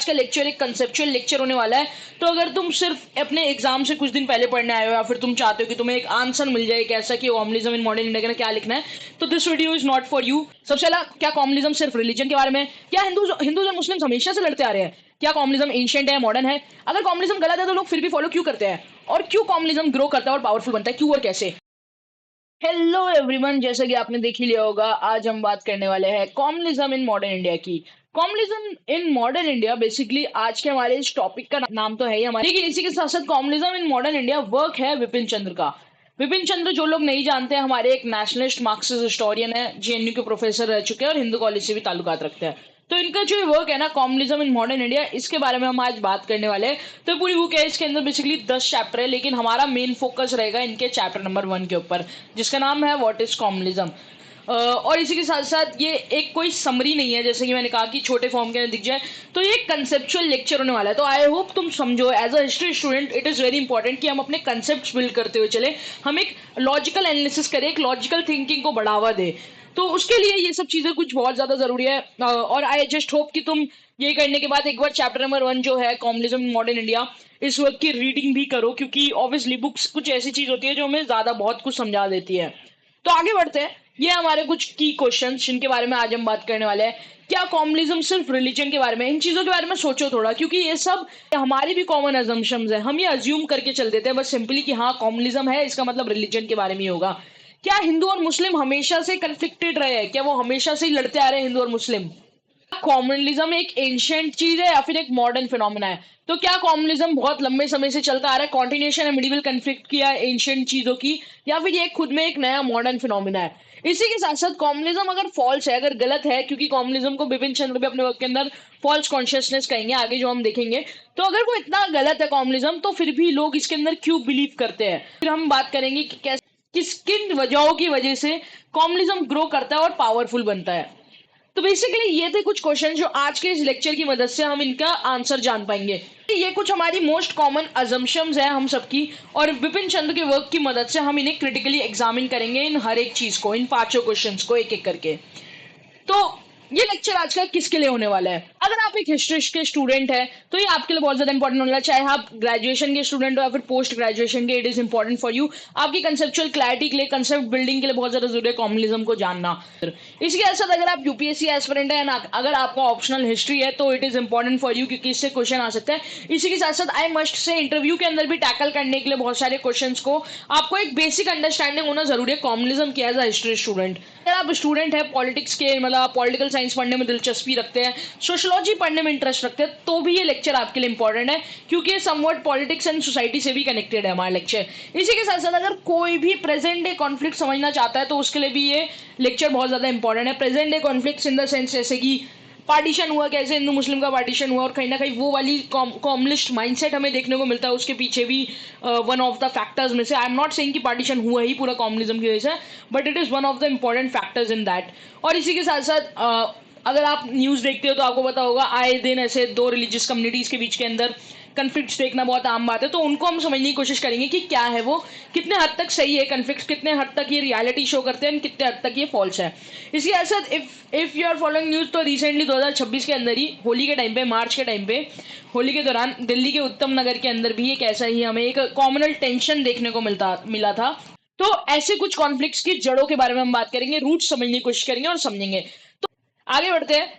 आज का लेक्चर एक कंसेप्चुअल लेक्चर होने वाला है। तो अगर तुम सिर्फ अपने एग्जाम से कुछ दिन पहले पढ़ने आए हो या फिर तुम चाहते हो कि तुम्हें एक आंसर मिल जाए कैसा कि कॉम्युनिज्म इन मॉडर्न इंडिया का क्या लिखना है, तो this video is not for you. सबसे पहला, क्या कॉम्युनिज्म सिर्फ रिलीजन के बारे में? क्या हिंदू और मुस्लिम हमेशा से लड़ते आ रहे हैं? क्या कॉम्युनिज्म एंशिएंट है, मॉडर्न है? अगर कॉम्युनिज्म गलत है तो लोग फिर भी फॉलो क्यों करते हैं? और क्यों कॉम्युनिज्म ग्रो करता है और पावरफुल बनता है, क्यों और कैसे? हेलो एवरीवन, जैसा कि आपने देख ही लिया होगा, आज हम बात करने वाले हैं कॉम्युनिज्म इन मॉडर्न इंडिया की। कॉम्युनिज्म इन मॉडर्न इंडिया बेसिकली आज के हमारे इस टॉपिक का नाम तो है ही हमारे, लेकिन इसी के साथ साथ कॉम्युनिज्म इन मॉडर्न इंडिया वर्क है विपिन चंद्र का। विपिन चंद्र, जो लोग नहीं जानते, हमारे एक नेशनलिस्ट मार्क्सिस्ट हिस्टोरियन है, जेएनयू के प्रोफेसर रह चुके हैं और हिंदू कॉलेज से भी ताल्लुकात रखते हैं। तो इनका जो वर्क है ना, कॉम्युनिज्म इन मॉडर्न इंडिया, इसके बारे में हम आज बात करने वाले हैं। तो पूरी बुक है, इसके अंदर बेसिकली 10 चैप्टर है, लेकिन हमारा मेन फोकस रहेगा इनके चैप्टर नंबर 1 के ऊपर, जिसका नाम है व्हाट इज कॉम्युनिज्म। और इसी के साथ साथ ये एक कोई समरी नहीं है, जैसे कि मैंने कहा कि छोटे फॉर्म के अंदर दिख जाए। तो ये कंसेप्चुअल लेक्चर होने वाला है, तो आई होप तुम समझो। As a history student it is very important कि हम अपने कंसेप्ट बिल्ड करते हुए चले, हम एक लॉजिकल एनालिसिस करें, एक लॉजिकल थिंकिंग को बढ़ावा दे। तो उसके लिए ये सब चीजें कुछ बहुत ज्यादा जरूरी है। और आई जस्ट होप कि तुम ये करने के बाद एक बार चैप्टर नंबर 1 जो है कॉम्युनिज्म इन मॉडर्न इंडिया, इस वर्क की रीडिंग भी करो, क्योंकि ऑब्वियसली बुक्स कुछ ऐसी चीज होती है जो हमें ज्यादा बहुत कुछ समझा देती है। तो आगे बढ़ते हैं। ये हमारे कुछ की क्वेश्चन जिनके बारे में आज हम बात करने वाले हैं। क्या कॉम्युनिज्म सिर्फ रिलीजन के बारे में? इन चीजों के बारे में सोचो थोड़ा, क्योंकि ये सब हमारी भी कॉमन अजम्पशंस है। हम ये अज्यूम करके चल देते हैं बस सिंपली कि हाँ कॉम्युनिज्म है, इसका मतलब रिलीजन के बारे में ही होगा। क्या हिंदू और मुस्लिम हमेशा से कन्फ्लिक्टेड रहे हैं? क्या वो हमेशा से ही लड़ते आ रहे हैं, हिंदू और मुस्लिम? कॉम्युनलिज्म एक एंशिएंट चीज है या फिर एक मॉडर्न फिनोमेना है? तो क्या कॉम्युनलिज्म बहुत लंबे समय से चलता आ रहा है, कॉन्टिन्यूशन है मिडिवल कन्फ्लिक्ट की या एंशिएंट चीजों की, या फिर ये खुद में एक नया मॉडर्न फिनोमेना है? इसी के साथ साथ कॉम्युनलिज्म अगर फॉल्स है, अगर गलत है, क्योंकि कॉम्युनलिज्म को बिपिन चंद्र भी अपने वर्क के अंदर फॉल्स कॉन्शियसनेस कहेंगे आगे जो हम देखेंगे, तो अगर वो इतना गलत है कॉम्युनलिज्म, तो फिर भी लोग इसके अंदर क्यों बिलीव करते हैं? फिर हम बात करेंगे कि कैसे, किन वजहों की वजह से कॉम्युनलिज्म ग्रो करता है और पावरफुल बनता है। तो बेसिकली ये थे कुछ क्वेश्चन जो आज के इस लेक्चर की मदद से हम इनका आंसर जान पाएंगे। ये कुछ हमारी मोस्ट कॉमन अजम्पशंस हैं हम सबकी, और विपिन चंद्र के वर्क की मदद से हम इन्हें क्रिटिकली एग्जामिन करेंगे, इन हर एक चीज को, इन पांचों क्वेश्चंस को एक एक करके। तो ये लेक्चर आज का किसके लिए होने वाला है? अगर आप एक हिस्ट्री के स्टूडेंट है तो ये आपके लिए बहुत ज्यादा इंपॉर्टेंट होने वाला है, चाहे आप ग्रेजुएशन के स्टूडेंट हो या फिर पोस्ट ग्रेजुएशन के, it is important for you. आपकी कंसेप्चुअल क्लैरिटी के लिए, कंसेप्ट बिल्डिंग के लिए बहुत ज्यादा जरूरी है कॉम्युनिज्म को जानना। इसके साथ साथ अगर आप यूपीएससी एस्पिरेंट है ना, अगर आपका ऑप्शनल हिस्ट्री है, तो it is important for you, क्योंकि इससे क्वेश्चन आ सकता है। इसी के साथ साथ आई मस्ट से इंटरव्यू के अंदर भी टैकल करने के लिए बहुत सारे क्वेश्चन को आपको एक बेसिक अंडरस्टैंडिंग होना जरूरी है कॉम्युनिज्म की एज अ हिस्ट्री स्टूडेंट। अगर आप स्टूडेंट है पॉलिटिक्स के, मतलब पॉलिटिकल साइंस पढ़ने में दिलचस्पी रखते हैं, सोशोलॉजी पढ़ने में इंटरेस्ट रखते हैं, तो भी ये लेक्चर आपके लिए इंपॉर्टेंट है, क्योंकि ये समवट पॉलिटिक्स एंड सोसाइटी से भी कनेक्टेड है हमारा लेक्चर। इसी के साथ साथ अगर कोई भी प्रेजेंट डे कॉन्फ्लिक्ट समझना चाहता है तो उसके लिए भी ये लेक्चर बहुत ज्यादा इंपॉर्टेंट है। Present day conflict in the sense जैसे कि पार्टीशन हुआ, कैसे हिंदू मुस्लिम का पार्टीशन हुआ, और कहीं ना कहीं वो वाली कॉमलिस्ट माइंडसेट हमें देखने को मिलता है, उसके पीछे भी वन ऑफ द फैक्टर्स में से, आई एम नॉट सेइंग कि पार्टीशन हुआ ही पूरा कॉम्युनिज्म की वजह से, but it is one of the important factors in that. और इसी के साथ साथ अगर आप न्यूज देखते हो तो आपको पता होगा आए दिन ऐसे दो रिलीजियस कम्युनिटीज के बीच के अंदर कन्फ्लिक्ट्स देखना बहुत आम बात है। तो उनको हम समझने की कोशिश करेंगे कि क्या है वो, कितने हद तक सही है कन्फ्लिक्ट्स, कितने हद तक ये रियलिटी शो करते हैं, कितने हद तक ये फॉल्स है। इसी के साथ if you are following news, तो रिसेंटली 2026 के अंदर ही होली के टाइम पे, मार्च के टाइम पे, होली के दौरान दिल्ली के उत्तम नगर के अंदर भी एक ऐसा ही हमें एक कॉमनल टेंशन देखने को मिला था। तो ऐसे कुछ कॉन्फ्लिक्ट्स की जड़ों के बारे में हम बात करेंगे, रूट समझने की कोशिश करेंगे और समझेंगे। तो आगे बढ़ते हैं।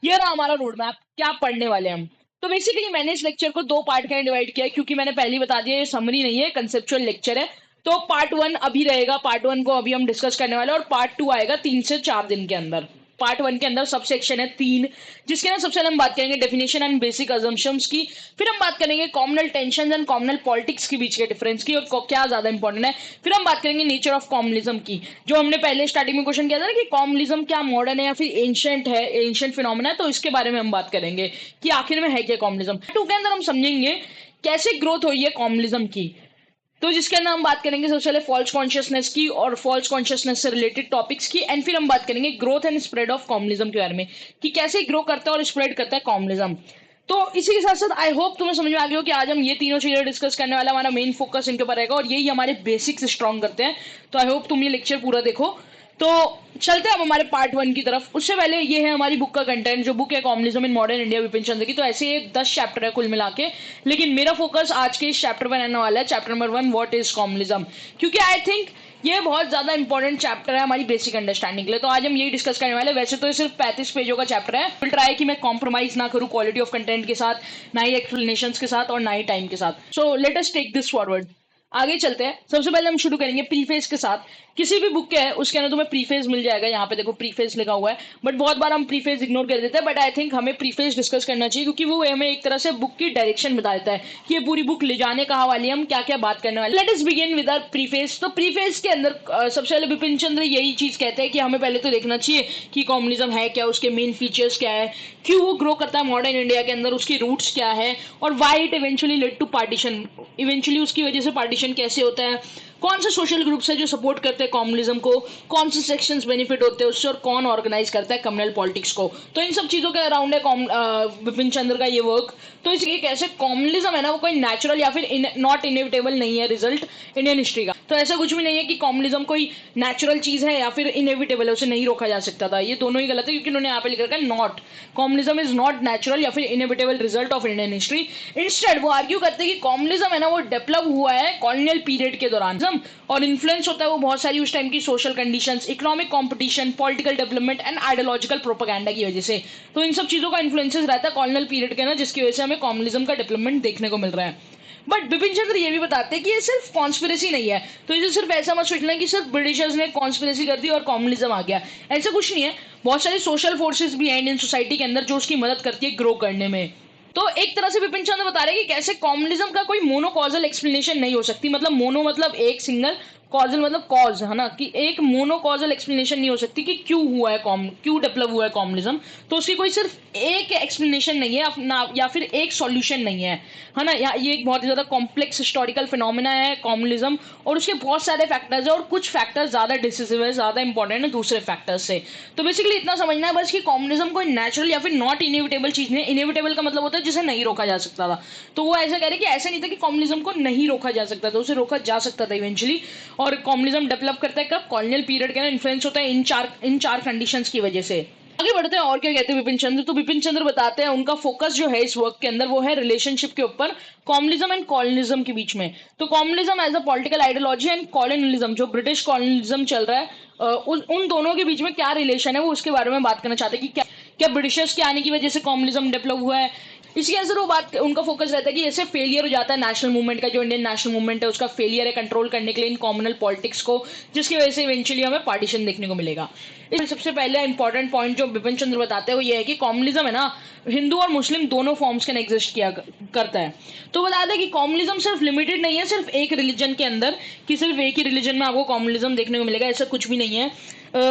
ये रहा हमारा रोड मैप, क्या पढ़ने वाले हैं हम। तो बेसिकली मैंने इस लेक्चर को दो पार्ट में डिवाइड किया है, क्योंकि मैंने पहले ही बता दिया ये समरी नहीं है, कंसेप्चुअल लेक्चर है। तो पार्ट 1 अभी रहेगा, पार्ट 1 को अभी हम डिस्कस करने वाले हैं, और पार्ट 2 आएगा 3 से 4 दिन के अंदर। पार्ट 1 के अंदर सब सेक्शन है 3, जिसके अंदर सबसे पहले हम बात करेंगे डेफिनेशन एंड बेसिक अजम्पशंस की। फिर हम बात करेंगे communal tension and communal politics के बीच के डिफरेंस की, और क्या ज्यादा इंपॉर्टेंट है। फिर हम बात करेंगे नेचर ऑफ कॉम्युनिज्म की, जो हमने पहले स्टार्टिंग में क्वेश्चन किया था ना कि कॉम्युनिज्म क्या मॉडर्न है या फिर एंशिएंट है, एंशिएंट फिनोमेना है, तो इसके बारे में हम बात करेंगे कि आखिर में है क्या कॉम्युनिज्म। 2 के अंदर हम समझेंगे कैसे ग्रोथ हुई है कॉम्युनिज्म की, तो जिसके अंदर हम बात करेंगे सबसे पहले फॉल्स कॉन्शियसनेस की और फॉल्स कॉन्शियसनेस से रिलेटेड टॉपिक्स की, एंड फिर हम बात करेंगे growth and spread of communism के बारे में, कि कैसे ग्रो करता है और स्प्रेड करता है कॉम्युनिज्म। तो इसी के साथ साथ आई होप तुम्हें समझ में आ गया हो कि आज हम ये तीनों चीजें डिस्कस करने वाला, हमारा मेन फोकस इनके ऊपर रहेगा और यही हमारे बेसिक्स स्ट्रॉन्ग करते हैं। तो आई होप तुम ये लेक्चर पूरा देखो। तो चलते हैं अब हमारे पार्ट 1 की तरफ। उससे पहले ये है हमारी बुक का कंटेंट। जो बुक है communism in modern India Vipin Chandra की। तो ऐसे ये 10 चैप्टर है कुल मिला के, लेकिन मेरा फोकस आज के इस चैप्टर पर रहने वाला है, chapter number 1, what is communism. क्योंकि आई थिंक ये बहुत ज्यादा इंपॉर्टेंट चैप्टर है हमारी बेसिक अंडरस्टैंडिंग के लिए। तो आज हम यही डिस्कस करने वाले हैं। वैसे तो ये सिर्फ 35 पेजों का चैप्टर है, विल ट्राई कि मैं कॉम्प्रोमाइज ना करूं क्वालिटी ऑफ कंटेंट के साथ, ना ही एक्सप्लेनेशंस के साथ और ना ही टाइम के साथ। So let us take this forward. आगे चलते हैं। सबसे पहले हम शुरू करेंगे प्रीफेस के साथ। किसी भी बुक के है उसके अंदर तुम्हें प्रीफेस मिल जाएगा। यहाँ पे देखो प्रीफेस लिखा हुआ है, बट बहुत बार हम प्रीफेस इग्नोर कर देते हैं। बट आई थिंक हमें प्रीफेस डिस्कस करना चाहिए, क्योंकि वो हमें एक तरह से बुक की डायरेक्शन बता देता है कि ये पूरी बुक ले जाने कहाँ वाली है, हम क्या क्या बात करने वाले। Let us begin with our preface. तो प्रीफेस के अंदर सबसे पहले बिपिन चंद्र यही चीज कहते हैं कि हमें पहले तो देखना चाहिए कि कम्युनिज्म है क्या, उसके मेन फीचर्स क्या है, क्यों वो ग्रो करता है मॉडर्न इंडिया के अंदर, उसकी रूट्स क्या है, और why it eventually led to partition. Eventually उसकी वजह से पार्टीशन कैसे होता है, कौन से सोशल ग्रुप्स है जो सपोर्ट करते हैं कम्युनिज्म को, कौन से सेक्शंस बेनिफिट होते हैं उससे, और कौन ऑर्गेनाइज करता है कम्युनल पॉलिटिक्स को। तो इन सब चीजों के अराउंड है विपिन चंद्र का ये वर्क। तो इसलिए कैसे कम्युनिज्म है ना, वो कोई नेचुरल या फिर नॉट इनएविटेबल नहीं है रिजल्ट इंडियन हिस्ट्री का। तो ऐसा कुछ भी नहीं है कि कम्युनिज्म कोई नेचुरल चीज है या फिर इनएविटेबल है, उसे नहीं रोका जा सकता था। ये दोनों ही गलत है, क्योंकि उन्होंने यहाँ पे लिख रखा है not, communism is not natural या फिर inevitable result of Indian history. Instead वो आर्ग्यू करते हैं कि कम्युनिज्म है ना, वो डेवलप हुआ है कॉलोनियल पीरियड के दौरान, और इन्फ्लुएंस होता है वो बहुत सारी उस टाइम की social conditions, economic competition, political development and ideological propaganda की वजह से। तो इन सब चीजों का इन्फ्लुएंसेस रहता है कॉलोनियल पीरियड के ना, जिसकी वजह से हमें कम्युनिज्म का डेवलपमेंट देखने को मिल रहा है। बट बिपिन चंद्र ये भी बताते हैं कि ये सिर्फ कॉन्स्पिरेसी नहीं है। तो इसे सिर्फ ऐसा मत सोचना कि सिर्फ ब्रिटिशर्स ने कॉन्स्पिरेसी कर दी और कम्युनिज्म आ गया, ऐसा कुछ नहीं है। बहुत सारी सोशल फोर्सेस भी हैं इंडियन सोसाइटी के अंदर जो उसकी मदद करती है ग्रो करने में। तो एक तरह से विपिन चंद्र बता रहे हैं कि कैसे कम्युनिज्म का कोई मोनोकॉजल एक्सप्लेनेशन नहीं हो सकती। मतलब मोनो मतलब एक सिंगल, कॉजल मतलब कॉज है ना, कि एक मोनोकॉजल एक्सप्लेनेशन नहीं हो सकती कि क्यों हुआ है क्यों डेवलप हुआ है कम्युनिज्म। तो उसकी कोई सिर्फ एक एक्सप्लेनेशन नहीं है या फिर एक सॉल्यूशन नहीं है ना। ये एक बहुत ज्यादा कॉम्प्लेक्स हिस्टोरिकल फिनोमिना है कम्युनिज्म, और उसके बहुत सारे फैक्टर्स है, और कुछ फैक्टर्स ज्यादा डिसिसिव है, ज्यादा इंपॉर्टेंट है दूसरे फैक्टर्स से। तो बेसिकली इतना समझना है बस कि कम्युनिज्म कोई नेचुरल या फिर नॉट इनएविटेबल चीज नहीं है। इनएविटेबल का मतलब होता है जिसे नहीं रोका जा सकता था। तो वो ऐसा कह रहे कि ऐसा नहीं था कि कम्युनिज्म को नहीं रोका जा सकता था, उसे रोका जा सकता था इवेंचुअली। और कम्युनिज्म डेवलप करता है कब, कॉलोनियल पीरियड के ना इन्फ्लुएंस होता है इन चार कंडीशंस की वजह से। आगे बढ़ते हैं और क्या कहते हैं विपिन चंद्र। तो विपिन चंद्र बताते हैं उनका फोकस जो है इस वर्क के अंदर वो है रिलेशनशिप के ऊपर, कम्युनिज्म एंड कॉलोनिज्म के बीच में। तो communism as a political ideology and colonialism जो ब्रिटिश कॉलोनिज्म चल रहा है, उन दोनों के बीच में क्या रिलेशन है वो उसके बारे में बात करना चाहते हैं कि क्या ब्रिटिशर्स के आने की वजह से कम्युनिज्म डेवलप हुआ है। इसके अंदर वो बात उनका फोकस रहता है कि ऐसे फेलियर हो जाता है नेशनल मूवमेंट का, जो इंडियन नेशनल मूवमेंट है उसका फेलियर है कंट्रोल करने के लिए इन कॉमनल पॉलिटिक्स को, जिसकी वजह से इवेंचुअली हमें पार्टीशन देखने को मिलेगा। इसमें सबसे पहले इंपॉर्टेंट पॉइंट जो बिपिन चंद्र बताते हैं वो ये है कि कम्युनिज्म है ना, हिंदू और मुस्लिम दोनों फॉर्म्स के एग्जिस्ट किया करता है। तो बता दें कि कम्युनिज्म सिर्फ लिमिटेड नहीं है सिर्फ एक रिलीजन के अंदर, कि सिर्फ एक ही रिलीजन में आपको कम्युनिज्म देखने को मिलेगा, ऐसा कुछ भी नहीं है।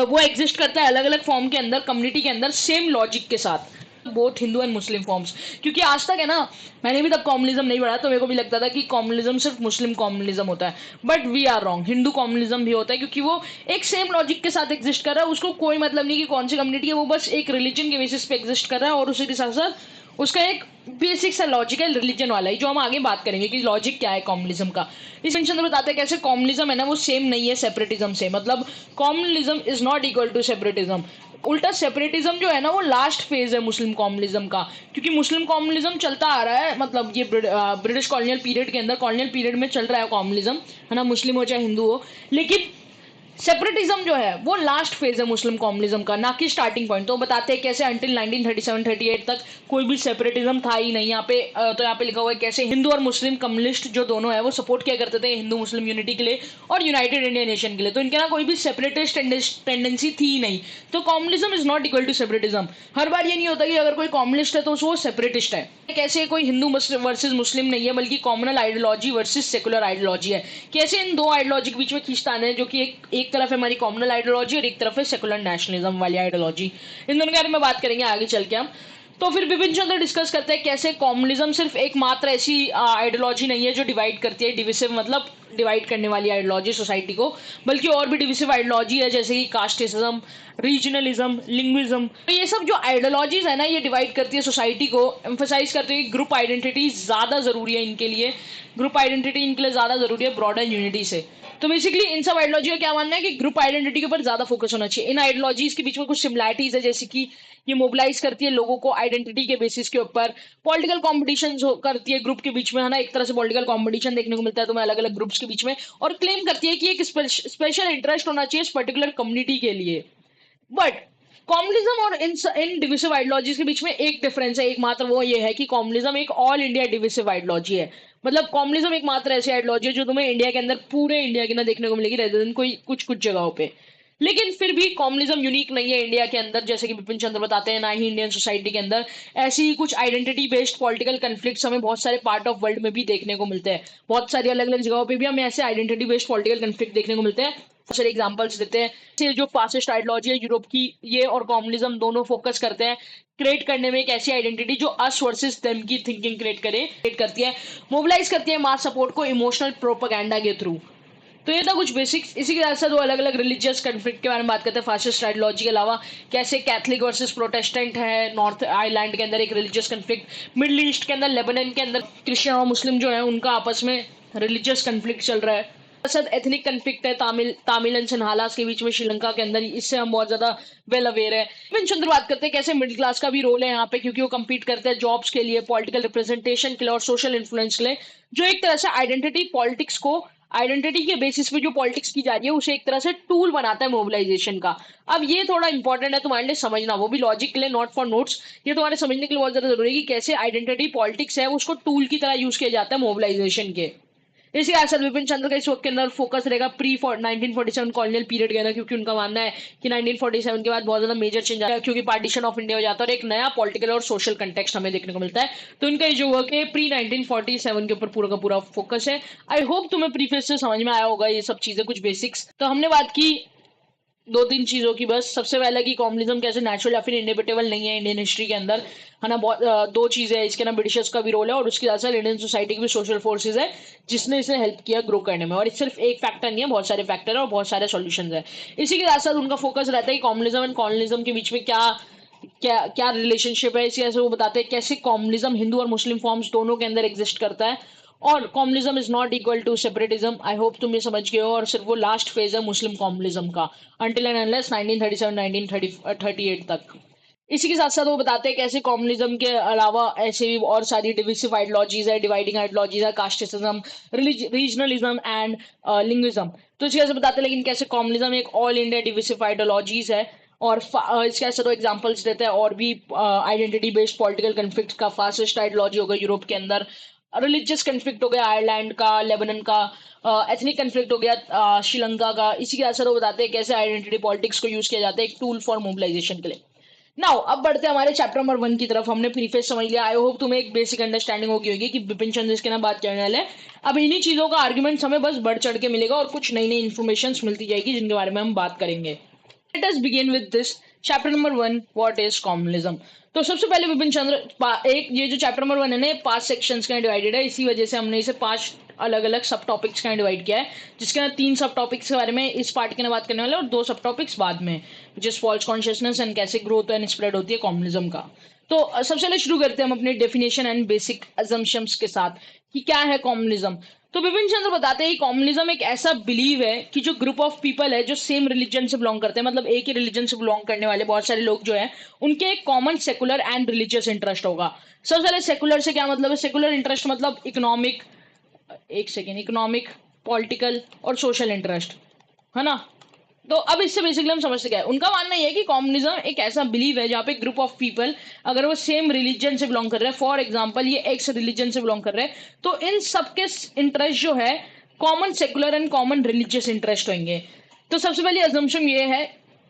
वो एग्जिस्ट करता है अलग अलग फॉर्म के अंदर, कम्युनिटी के अंदर, सेम लॉजिक के साथ, both Hindu and Muslim forms. क्योंकि आज तक है ना, मैंने भी तब कम्युनिज्म नहीं पढ़ा तो मेरे को भी लगता था कि कम्युनिज्म सिर्फ मुस्लिम कम्युनिज्म होता है, but we are wrong. Hindu communism भी होता है, क्योंकि वो एक सेम लॉजिक के साथ एग्जिस्ट कर रहा है। उसको कोई मतलब नहीं कि कौन सी कम्युनिटी है, वो बस एक रिलीजन के बेसिस पे एग्जिस्ट कर रहा है, और उसी के साथ साथ उसका एक बेसिक सा लॉजिक है रिलीजन वाला ही, जो हम आगे बात करेंगे कि लॉजिक क्या है कम्युनिज्म का। इस टेंशन बताते हैं कैसे कम्युनिज्म है ना वो सेम नहीं है सेपरेटिज्म से। मतलब communism is not equal to separatism. उल्टा सेपरेटिज्म जो है ना वो लास्ट फेज है मुस्लिम कम्युनिज्म का, क्योंकि मुस्लिम कम्युनिज्म चलता आ रहा है, मतलब ये ब्रिटिश कॉलोनियल पीरियड के अंदर, कॉलोनियल पीरियड में चल रहा है कम्युनिज्म, है ना, मुस्लिम हो चाहे हिंदू हो। लेकिन सेपरेटिज्म जो है वो लास्ट फेज है मुस्लिम कम्युनिज्म का, ना कि स्टार्टिंग पॉइंट। तो बताते हैं कैसे अंटिल 1937-38 तक कोई भी सेपरेटिज्म था ही नहीं यहाँ पे। तो यहाँ पे लिखा हुआ है कैसे हिंदू और मुस्लिम कम्युनिस्ट जो दोनों है वो सपोर्ट किया करते थे हिंदू मुस्लिम यूनिटी के लिए और यूनाइटेड इंडिया नेशन के लिए। तो इनके ना कोई भी सेपरेटिस्ट टेंडेंसी थी ही नहीं। तो communism is not equal to separatism. हर बार ये नहीं होता कि अगर कोई कम्युनिस्ट है तो वो सेपरेटिस्ट है। कैसे कोई हिंदू वर्सेस मुस्लिम नहीं है, बल्कि communal ideology versus secular ideology है। कैसे इन दो आइडियोलॉजी के बीच में खींचतान है, जो कि एक तरफ है हमारी कॉमनल आइडियोलॉजी और एक तरफ है सेकुलर नेशनलिज्म वाली आइडियोलॉजी। इन दोनों के बारे में बात करेंगे आगे चल के हम। तो फिर बिपिन चंद्र डिस्कस करते हैं कैसे कम्युनिज्म सिर्फ एकमात्र ऐसी आइडियोलॉजी नहीं है जो डिवाइड करती है, डिविसिव मतलब डिवाइड करने वाली आइडियोलॉजी सोसाइटी को, बल्कि और भी डिविसिव आइडियोलॉजी है, जैसे कि कास्टिज्म, रीजनलिज्म, लिंग्विज्म। तो ये सब जो आइडियोलॉजीज है ना, ये डिवाइड करती है सोसाइटी को, एम्फोसाइज करते हैं कि ग्रुप आइडेंटिटी ज्यादा जरूरी है इनके लिए, ग्रुप आइडेंटिटी इनके लिए ज्यादा जरूरी है ब्रॉडर यूनिटी से। तो बेसिकली इन सब आइडियोलॉजी का क्या मानना है कि ग्रुप आइडेंटिटी के ऊपर ज्यादा फोकस होना चाहिए। इन आइडियोलॉजीज के बीच में कुछ सिमिलैरिटीज है, जैसे कि ये मोबिलाइज करती है लोगों को आइडेंटिटी के बेसिस के ऊपर, पॉलिटिकल कॉम्पिटिशन करती है ग्रुप के बीच में, है ना, एक तरह से पॉलिटिकल कॉम्पिटिशन देखने को मिलता है तुम्हें अलग अलग ग्रुप्स के बीच में, और क्लेम करती है कि एक स्पेशल इंटरेस्ट होना चाहिए इस पर्टिकुलर कम्युनिटी के लिए। बट कॉम्युनिज्म और इन डिविसिव आइडियोलॉजीज के बीच में एक डिफरेंस है, एकमात्र वो ये है कि कॉम्युनिज्म एक ऑल इंडिया डिविसिव आइडियोलॉजी है। मतलब कॉम्युनिज्म एक मात्र ऐसी आइडियोलॉजी है जो तुम्हें इंडिया के अंदर, पूरे इंडिया के अंदर देखने को मिलेगी, रेदर देन कोई कुछ कुछ जगहों पे। लेकिन फिर भी कॉम्युनिज्म यूनिक नहीं है इंडिया के अंदर, जैसे कि बिपिन चंद्र बताते हैं, ना ही इंडियन सोसाइटी के अंदर। ऐसी ही कुछ आइडेंटिटी बेस्ड पॉलिटिकल कन्फ्लिक्ट्स हमें बहुत सारे पार्ट ऑफ वर्ल्ड में भी देखने को मिलते हैं, बहुत सारी अलग अलग जगहों पे भी हमें ऐसे आइडेंटिटी बेस्ड पॉलिटिकल कन्फ्लिक्ट देखने को मिलते हैं। बहुत सारे एग्जाम्पल्स देते हैं, जैसे जो फासिस्ट आइडियोलॉजी है यूरोप की, ये और कॉम्युनिज्म दोनों फोकस करते हैं क्रिएट करने में एक ऐसी आइडेंटिटी जो अस वर्सेस देम की थिंकिंग क्रिएट करती है, मोबिलाइज करती है मास सपोर्ट को इमोशनल प्रोपेगेंडा के थ्रू। तो ये था कुछ बेसिक्स। इसी के साथ साथ वो अलग अलग रिलीजियस कन्फ्लिक्ट के बारे में बात करते हैं फासिस्ट आइडियोलॉजी के अलावा, कैसे कैथलिक वर्सेस प्रोटेस्टेंट है नॉर्थ आयरलैंड के अंदर एक रिलीजियस कन्फ्लिक्ट, मिडिल ईस्ट के अंदर लेबनान के अंदर क्रिश्चियन और मुस्लिम जो है उनका आपस में रिलीजियस कन्फ्लिक्ट चल रहा है। साथ एथनिक कन्फ्लिक्ट है तामिल एंड सिन्हालास के बीच में श्रीलंका के अंदर, इससे हम बहुत ज्यादा वेल अवेयर है। बिपिन चंद्र बात करते हैं कैसे मिडिल क्लास का भी रोल है यहाँ पे, क्योंकि वो कम्पीट करते हैं जॉब्स के लिए, पॉलिटिकल रिप्रेजेंटेशन के लिए और सोशल इन्फ्लुएंस के लिए, जो एक तरह से आइडेंटिटी पॉलिटिक्स को, आइडेंटिटी के बेसिस पे जो पॉलिटिक्स की जा रही है उसे एक तरह से टूल बनाता है मोबिलाइजेशन का। अब ये थोड़ा इंपॉर्टेंट है तुम्हारे लिए समझना, वो भी लॉजिक के लिए, नॉट फॉर नोट्स। ये तुम्हारे समझने के लिए बहुत ज्यादा जरूरी है कि कैसे आइडेंटिटी पॉलिटिक्स है उसको टूल की तरह यूज किया जाता है मोबिलाइजेशन के। इसी असर विपिन चंद्र का इस वक्त के अंदर फोकस रहेगा प्री 1947 कॉलोनियल पीरियड के अंदर, क्योंकि उनका मानना है कि 1947 के बाद बहुत ज्यादा मेजर चेंज आया, क्योंकि पार्टीशन ऑफ इंडिया हो जाता है और एक नया पॉलिटिकल और सोशल कंटेक्स्ट हमें देखने को मिलता है। तो इनका ये जो वर्क है प्री 1947 के ऊपर पूरा का पूरा फोकस है। आई होप तुम्हें प्रीफेस से समझ में आया होगा ये सब चीजें, कुछ बेसिक्स। तो हमने बात की दो तीन चीजों की बस। सबसे पहले कि कॉम्युनिज्म कैसे नेचुरल या फिर इनएविटेबल नहीं है इंडियन हिस्ट्री के अंदर, है ना। बहुत दो चीजें है इसके ना, ब्रिटिशर्स का भी रोल है और उसके साथ साथ इंडियन सोसाइटी की भी सोशल फोर्सेज है जिसने इसे हेल्प किया ग्रो करने में। और ये सिर्फ एक फैक्टर नहीं है, बहुत सारे फैक्टर है और बहुत सारे सॉल्यूशंस है। इसी के साथ साथ उनका फोकस रहता है कि कॉम्युनिज्म एंड कॉलोनिज्म के बीच में क्या क्या क्या रिलेशनशिप है। इसी ऐसे वो बताते हैं कैसे कॉम्युनिज्म हिंदू और मुस्लिम फॉर्म्स दोनों के अंदर एग्जिस्ट करता है, और communism is not equal to separatism. I hope तुम ये समझ गए हो। और सिर्फ वो लास्ट फेज है मुस्लिम कॉम्युनिज्म का, अंटिल एंड अनलेस 1937 1938 तक। इसी के साथ साथ वो बताते हैं कैसे कम्युनिज्म के अलावा ऐसे भी और सारी डिविसिव आइडियोलॉजीज है, डिवाइडिंग आइडियोलॉजीज है, कास्टिज्म, रीजनलिज्म एंड लिंग्विज्म। तो इसी कैसे बताते हैं लेकिन कैसे कम्युनिज्म एक ऑल इंडिया डिविसिव आइडियोलॉजीज है। और इसके ऐसे तो एग्जांपल्स देते हैं और भी, आइडेंटिटी बेस्ड पॉलिटिकल कन्फ्लिक्ट का, फासिस्ट आइडियोलॉजी होगा यूरोप के अंदर, रिलीजियस कन्फ्लिक्ट हो गया आयरलैंड का, लेबनान का, एथनिक कन्फ्लिक्ट हो गया श्रीलंका का। इसी के असर वो बताते हैं कैसे आइडेंटिटी पॉलिटिक्स को यूज किया जाता है एक टूल फॉर मोबिलाइजेशन के लिए। नाउ अब बढ़ते हैं हमारे चैप्टर नंबर 1 की तरफ। हमने प्रीफेस समझ लिया, आई होप तुम्हें एक बेसिक अंडरस्टैंडिंग होगी कि बिपिन चंद्र इसके ना बात करने वाले हैं। अब इन्हीं चीजों का आर्गुमेंट्स हमें बस बढ़ चढ़ के मिलेगा और कुछ नई नई इन्फॉर्मेशन मिलती जाएगी जिनके बारे में हम बात करेंगे। Let us begin with this chapter number 1, what is communism। तो सबसे पहले विपिन चंद्र एक ये जो चैप्टर नंबर 1 है ना, ये 5 सेक्शंस का डिवाइडेड है, इसी वजह से हमने इसे 5 अलग अलग सब टॉपिक्स का डिवाइड किया है, जिसके अंदर 3 सब टॉपिक्स के बारे में इस पार्ट के अंदर बात करने वाले और 2 सब टॉपिक्स बाद में, जिस फॉल्स कॉन्शियसनेस एंड कैसे ग्रोथ एंड स्प्रेड होती है कम्युनिज्म का। तो सबसे पहले शुरू करते हैं हम अपने डेफिनेशन एंड बेसिक अजम्पशंस के साथ कि क्या है कम्युनिज्म। तो विपिन चंद्र बताते हैं कम्युनिज्म एक ऐसा बिलीव है कि जो ग्रुप ऑफ पीपल है जो सेम रिलीजन से बिलोंग करते हैं, मतलब एक ही रिलीजन से बिलोंग करने वाले बहुत सारे लोग जो है उनके एक common secular and religious interest होगा। सबसे पहले सेकुलर से क्या मतलब है? सेकुलर इंटरेस्ट मतलब इकोनॉमिक, एक सेकेंड, इकोनॉमिक, पॉलिटिकल और सोशल इंटरेस्ट, है ना। तो अब इससे बेसिकली हम समझते क्या है, उनका मानना यह है कि कम्युनिज्म एक ऐसा बिलीव है जहाँ पे ग्रुप ऑफ पीपल अगर वो सेम रिलीजन से बिलोंग कर रहे हैं, फॉर एग्जांपल ये एक्स रिलीजन से बिलोंग कर रहे हैं, तो इन सबके इंटरेस्ट जो है common secular and common religious interest होंगे। तो सबसे पहली अजम्पशन ये है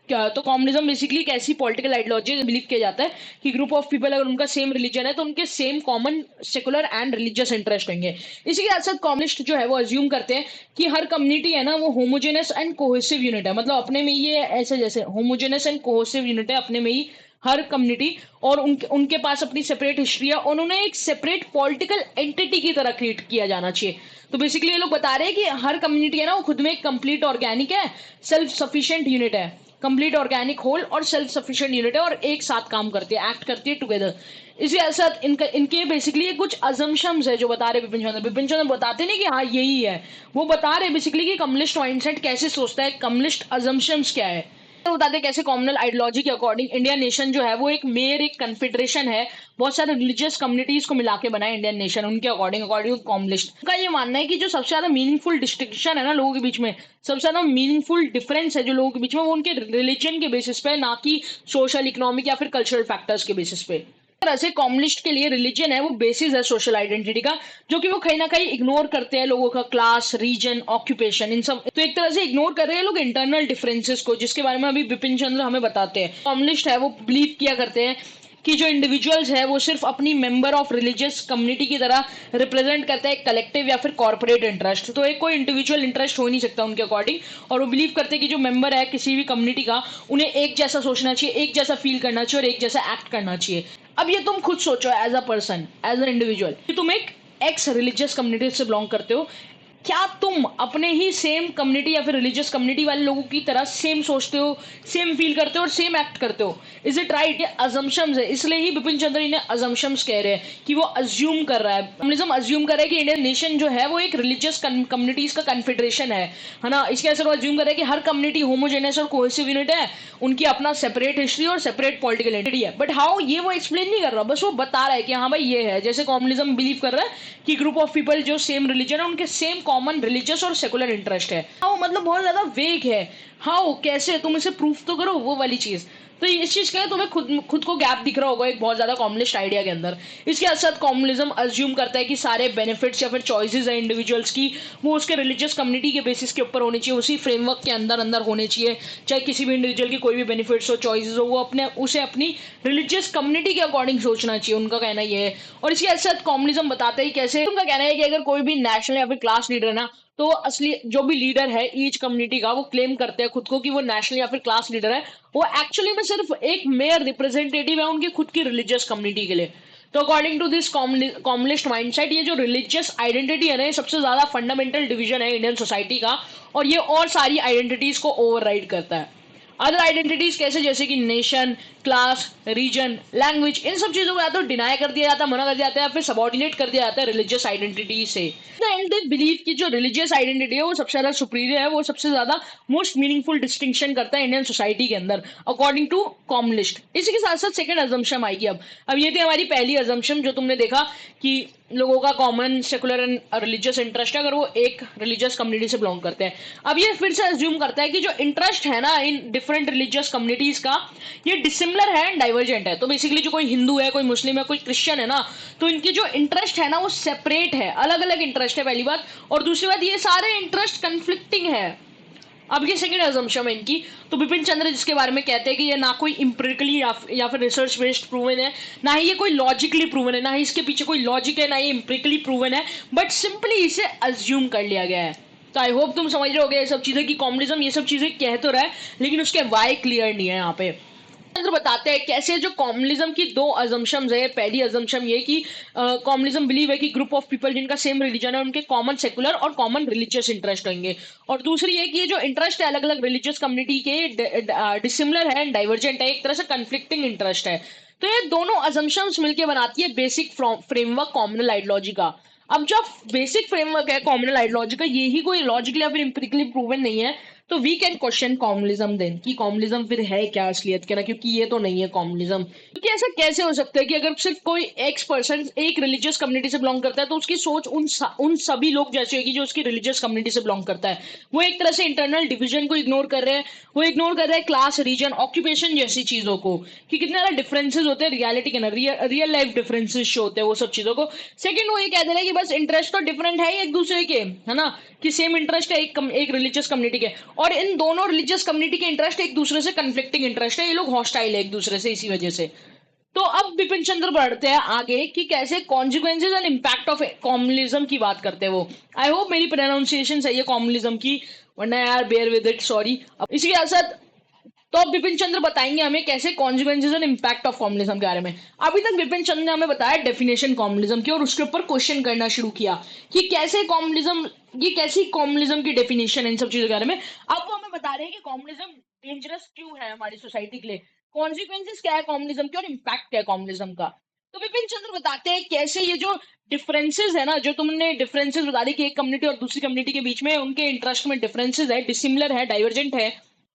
क्या, तो कम्युनिज्म बेसिकली एक ऐसी पॉलिटिकल आइडियोलॉजी बिलीव किया जाता है कि ग्रुप ऑफ पीपल अगर उनका सेम रिलीजन है तो उनके same common secular and religious interest होंगे। इसी के साथ साथ कम्युनिस्ट जो है वो अज्यूम करते हैं कि हर कम्युनिटी है ना वो होमोजेनस एंड कोहेसिव यूनिट है, मतलब अपने में ये ऐसे जैसे होमोजेनस एंड कोहेसिव यूनिट है, अपने में ही हर कम्युनिटी, और उनके उनके पास अपनी सेपरेट हिस्ट्री है, उन्होंने एक सेपरेट पॉलिटिकल एंटिटी की तरह क्रिएट किया जाना चाहिए। तो बेसिकली ये लोग बता रहे हैं कि हर कम्युनिटी है ना, वो खुद में एक कंप्लीट ऑर्गेनिक है, सेल्फ सफिशिएंट यूनिट है, कंप्लीट ऑर्गेनिक होल और सेल्फ सफिशिएंट यूनिट है, और एक साथ काम करती है, एक्ट करती है टुगेदर। इसी साथ इनके बेसिकली ये कुछ अजम्पशंस है जो बता रहे विपिन चंद्र बताते नहीं कि हाँ यही है, वो बता रहे बेसिकली कि कम्युनिस्ट माइंडसेट कैसे सोचता है, कम्युनिस्ट अजम्पशंस क्या है। तो बताते हैं कैसे कॉमनल आइडियोलॉजी के अकॉर्डिंग इंडियन नेशन जो है वो एक मेयर, एक कन्फेडरेशन है, बहुत सारे रिलीजियस कम्युनिटीज को मिला के बना है इंडियन नेशन, उनके अकॉर्डिंग अकॉर्डिंग कॉमनिस्ट का ये मानना है कि जो सबसे ज्यादा मीनिंगफुल डिस्टिंक्शन है ना लोगों के बीच में, सबसे ज्यादा मीनिंगफुल डिफरेंस है जो लोगों के बीच में, वो उनके रिलीजन के बेसिस पे, ना कि सोशल, इकोनॉमिक या फिर कल्चरल फैक्टर्स के बेसिस पे। तरह से कम्युनिस्ट के लिए रिलीजन है वो बेसिस है सोशल आइडेंटिटी का, जो कि वो कहीं ना कहीं इग्नोर करते हैं लोगों का क्लास, रीजन, ऑक्यूपेशन, इन सब। तो एक तरह से इग्नोर कर रहे हैं लोग इंटरनल डिफरेंसेस को, जिसके बारे में अभी विपिन चंद्र हमें बताते हैं। कम्युनिस्ट है वो बिलीव किया करते हैं कि जो इंडिविजुअल्स है वो सिर्फ अपनी मेंबर ऑफ रिलीजियस कम्युनिटी की तरह रिप्रेजेंट करता है कलेक्टिव या फिर कॉर्पोरेट इंटरेस्ट। तो एक कोई इंडिविजुअल इंटरेस्ट हो नहीं सकता उनके अकॉर्डिंग, और वो बिलीव करते हैं कि जो मेंबर है किसी भी कम्युनिटी का, उन्हें एक जैसा सोचना चाहिए, एक जैसा फील करना चाहिए और एक जैसा एक्ट करना चाहिए। अब ये तुम खुद सोचो as a person, as a individual, कि तुम एक एक्स रिलीजियस कम्युनिटी से बिलोंग करते हो, क्या तुम अपने ही सेम कम्युनिटी या फिर रिलीजियस कम्युनिटी वाले लोगों की तरह सेम सोचते हो, सेम फील करते हो और सेम एक्ट करते हो? Is it right? ये अजम्पशंस है, इसलिए ही बिपिन चंद्र इन्हें अजम्पशंस कह रहे हैं कि वो अज्यूम कर रहा है, कम्युनिज्म अज्यूम कर रहा है कि इंडियन नेशन जो है वो एक रिलीजियस कम्युनिटीज का कन्फेडरेशन है ना। इसके असर वो अज्यूम कर रहा है कि हर कम्युनिटी होमोजेनियस और कोहेसिव यूनिट है, उनकी अपना सेपरेट हिस्ट्री और सेपरेट पॉलिटिकल एंटिटी है। बट हाउ, ये वो एक्सप्लेन नहीं कर रहा, बस वो बता रहा है कि हाँ भाई ये है। जैसे कम्युनिज्म बिलीव कर रहा है कि ग्रुप ऑफ पीपल जो सेम रिलीजन है उनके सेम कॉमन रिलीजियस और सेकुलर इंटरेस्ट है। हाउ मतलब बहुत ज्यादा वेग है, हाउ कैसे, तुम इसे प्रूफ तो करो, वो वाली चीज। तो इस चीज का तुम्हें खुद खुद को गैप दिख रहा होगा एक बहुत ज्यादा कॉमनिस्ट आइडिया के अंदर। इसके साथ कॉमनिज्म अज्यूम करता है कि सारे बेनिफिट्स या फिर चॉइसेस है इंडिविजुअल्स की, वो उसके रिलीजियस कम्युनिटी के बेसिस के ऊपर होनी चाहिए, उसी फ्रेमवर्क के अंदर अंदर होने चाहिए। चाहे किसी भी इंडिविजुअल की कोई भी बेनिफिट्स हो, चॉइसेस हो, वो अपने उसे अपनी रिलीजियस कम्युनिटी के अकॉर्डिंग सोचना चाहिए, उनका कहना ये है। और इसके साथ कॉमनिज्म बताते ही कैसे, उनका कहना है कि अगर कोई भी नेशनल या फिर क्लास लीडर है ना, तो असली जो भी लीडर है ईच कम्युनिटी का, वो क्लेम करते हैं खुद को कि वो नेशनल या फिर क्लास लीडर है, वो एक्चुअली में सिर्फ एक मेयर रिप्रेजेंटेटिव है उनकी खुद की रिलीजियस कम्युनिटी के लिए। तो according to this communist mindset, ये जो रिलीजियस आइडेंटिटी है ना, ये सबसे ज्यादा फंडामेंटल डिवीजन है इंडियन सोसाइटी का, और ये और सारी आइडेंटिटीज को ओवरराइड करता है। अदर आइडेंटिटीज कैसे, जैसे कि नेशन, क्लास, रीजन, लैंग्वेज, इन सब चीजों को या तो डिनाई कर दिया जाता है, मना कर दिया जाता है, या फिर सबॉर्डिनेट कर दिया जाता है रिलीजियस आइडेंटिटी से। एंड दे बिलीव की जो रिलीजियस आइडेंटिटी है वो सबसे ज्यादा सुपीरियर है, वो सबसे ज्यादा मोस्ट मीनिंगफुल डिस्टिंक्शन करता है इंडियन सोसाइटी के अंदर, अकॉर्डिंग टू कॉमनिस्ट। इसी के साथ साथ सेकंड अजम्पशन आएगी। अब ये थी हमारी पहली अजम्पशन, जो तुमने देखा कि लोगों का common secular and religious interest है अगर वो एक रिलीजियस कम्युनिटी से बिलोंग करते हैं। अब ये फिर से अज्यूम करता है कि जो इंटरेस्ट है ना इन डिफरेंट रिलीजियस कम्युनिटीज का, ये डिसिमिलर है एंड डाइवर्जेंट है। तो बेसिकली जो कोई हिंदू है, कोई मुस्लिम है, कोई क्रिश्चियन है ना, तो इनकी जो इंटरेस्ट है ना वो सेपरेट है, अलग अलग इंटरेस्ट है, पहली बात। और दूसरी बात, ये सारे इंटरेस्ट कंफ्लिक्टिंग है। अब ये सेकंड अजम्पशन है इनकी। तो बिपिन चंद्र जिसके बारे में कहते हैं कि ये ना कोई इंपेरिकली या फिर रिसर्च बेस्ड प्रूवन है, ना ही ये कोई लॉजिकली प्रूवन है, ना ही इसके पीछे कोई लॉजिक है, ना ही इंपेरिकली प्रूवन है, बट सिंपली इसे अज्यूम कर लिया गया है। तो आई होप तुम समझ रहे होगे ये सब चीजें कि कॉम्युनिज्म ये सब चीजें कह तो रहा है, लेकिन उसके वाई क्लियर नहीं है यहाँ पे। चंद्र बताते हैं कैसे जो कॉम्युनिज्म की दो अजम्पशंस है। पहली अजम्पशन ये कि कॉम्युनिज्म बिलीव है कि ग्रुप ऑफ पीपल जिनका सेम रिलीजन है उनके कॉमन सेकुलर और कॉमन रिलीजियस इंटरेस्ट होंगे। और दूसरी ये कि ये जो इंटरेस्ट है अलग अलग रिलीजियस कम्युनिटी के डिसिमिलर है एंड डाइवर्जेंट है, एक तरह से कंफ्लिक्टिंग इंटरेस्ट है। तो ये दोनों अजम्पशंस मिलकर बनाती है बेसिक फ्रेमवर्क कॉमनल आइडियोलॉजी का। अब जो बेसिक फ्रेमवर्क है कॉमनल आइडियोलॉजी का, यही कोई लॉजिकली या फिर इंपेरिकली प्रूवन नहीं है, तो we can question communism then कि कॉम्युनिज्म फिर है क्या असलियत के ना, क्योंकि ये तो नहीं है कॉम्युनिज्म। क्योंकि ऐसा कैसे हो सकता है कि अगर सिर्फ कोई एक्स पर्सन एक रिलीजियस कम्युनिटी से बिलोंग करता है तो उसकी सोच उन सभी लोग जैसी होगी जो उसकी रिलीजियस कम्युनिटी से बिलोंग करता है। वो एक तरह से इंटरनल डिविजन को इग्नोर कर रहे हैं, वो इग्नोर कर रहे हैं क्लास, रीजन, ऑक्यूपेशन जैसी चीजों को, कि कितने ज्यादा डिफरेंसेस होते हैं रियलिटी के ना, रियल लाइफ डिफरेंसेस शो होते हैं वो सब चीजों को। सेकंड, वो ये कह दे रहे हैं कि बस इंटरेस्ट तो डिफरेंट है एक दूसरे के, है ना, कि सेम इंटरेस्ट है एक रिलीजियस कम्युनिटी के, और इन दोनों रिलीजियस कम्युनिटी के इंटरेस्ट एक दूसरे से कन्फ्लिक्टिंग इंटरेस्ट है, ये लोग हॉस्टाइल है एक दूसरे से इसी वजह से। तो अब बिपिन चंद्र बढ़ते हैं आगे कि कैसे consequences and impact of communism की बात करते हैं वो। आई होप मेरी प्रोनाउंसिएशन सही है कॉम्युनिज्म की, वरना यार बेयर विद इट, सॉरी। अब इसी के साथ तो अब विपिन चंद्र बताएंगे हमें कैसे consequences and impact of communism के बारे में। अभी तक विपिन चंद्र ने हमें बताया डेफिनेशन कॉम्युनिज्म की और उसके ऊपर क्वेश्चन करना शुरू किया कि कैसे कॉम्युनिज्म, ये कैसी कॉम्युनिज्म की डेफिनेशन है इन सब चीजों के बारे में। अब वो हमें बता रहे हैं कि कॉम्युनिज्म डेंजरस क्यों है हमारी सोसाइटी के लिए, कॉन्सिक्वेंसेज क्या है कॉम्युनिज्म के और इम्पैक्ट क्या है कॉम्युनिज्म का। तो विपिन चंद्र बताते हैं कैसे ये जो डिफरेंसेस है ना, जो तुमने डिफरेंसेस बता दी कि एक कम्युनिटी और दूसरी कम्युनिटी के बीच में उनके इंटरेस्ट में डिफरेंसेस है, डिसिमिलर है, डाइवर्जेंट है,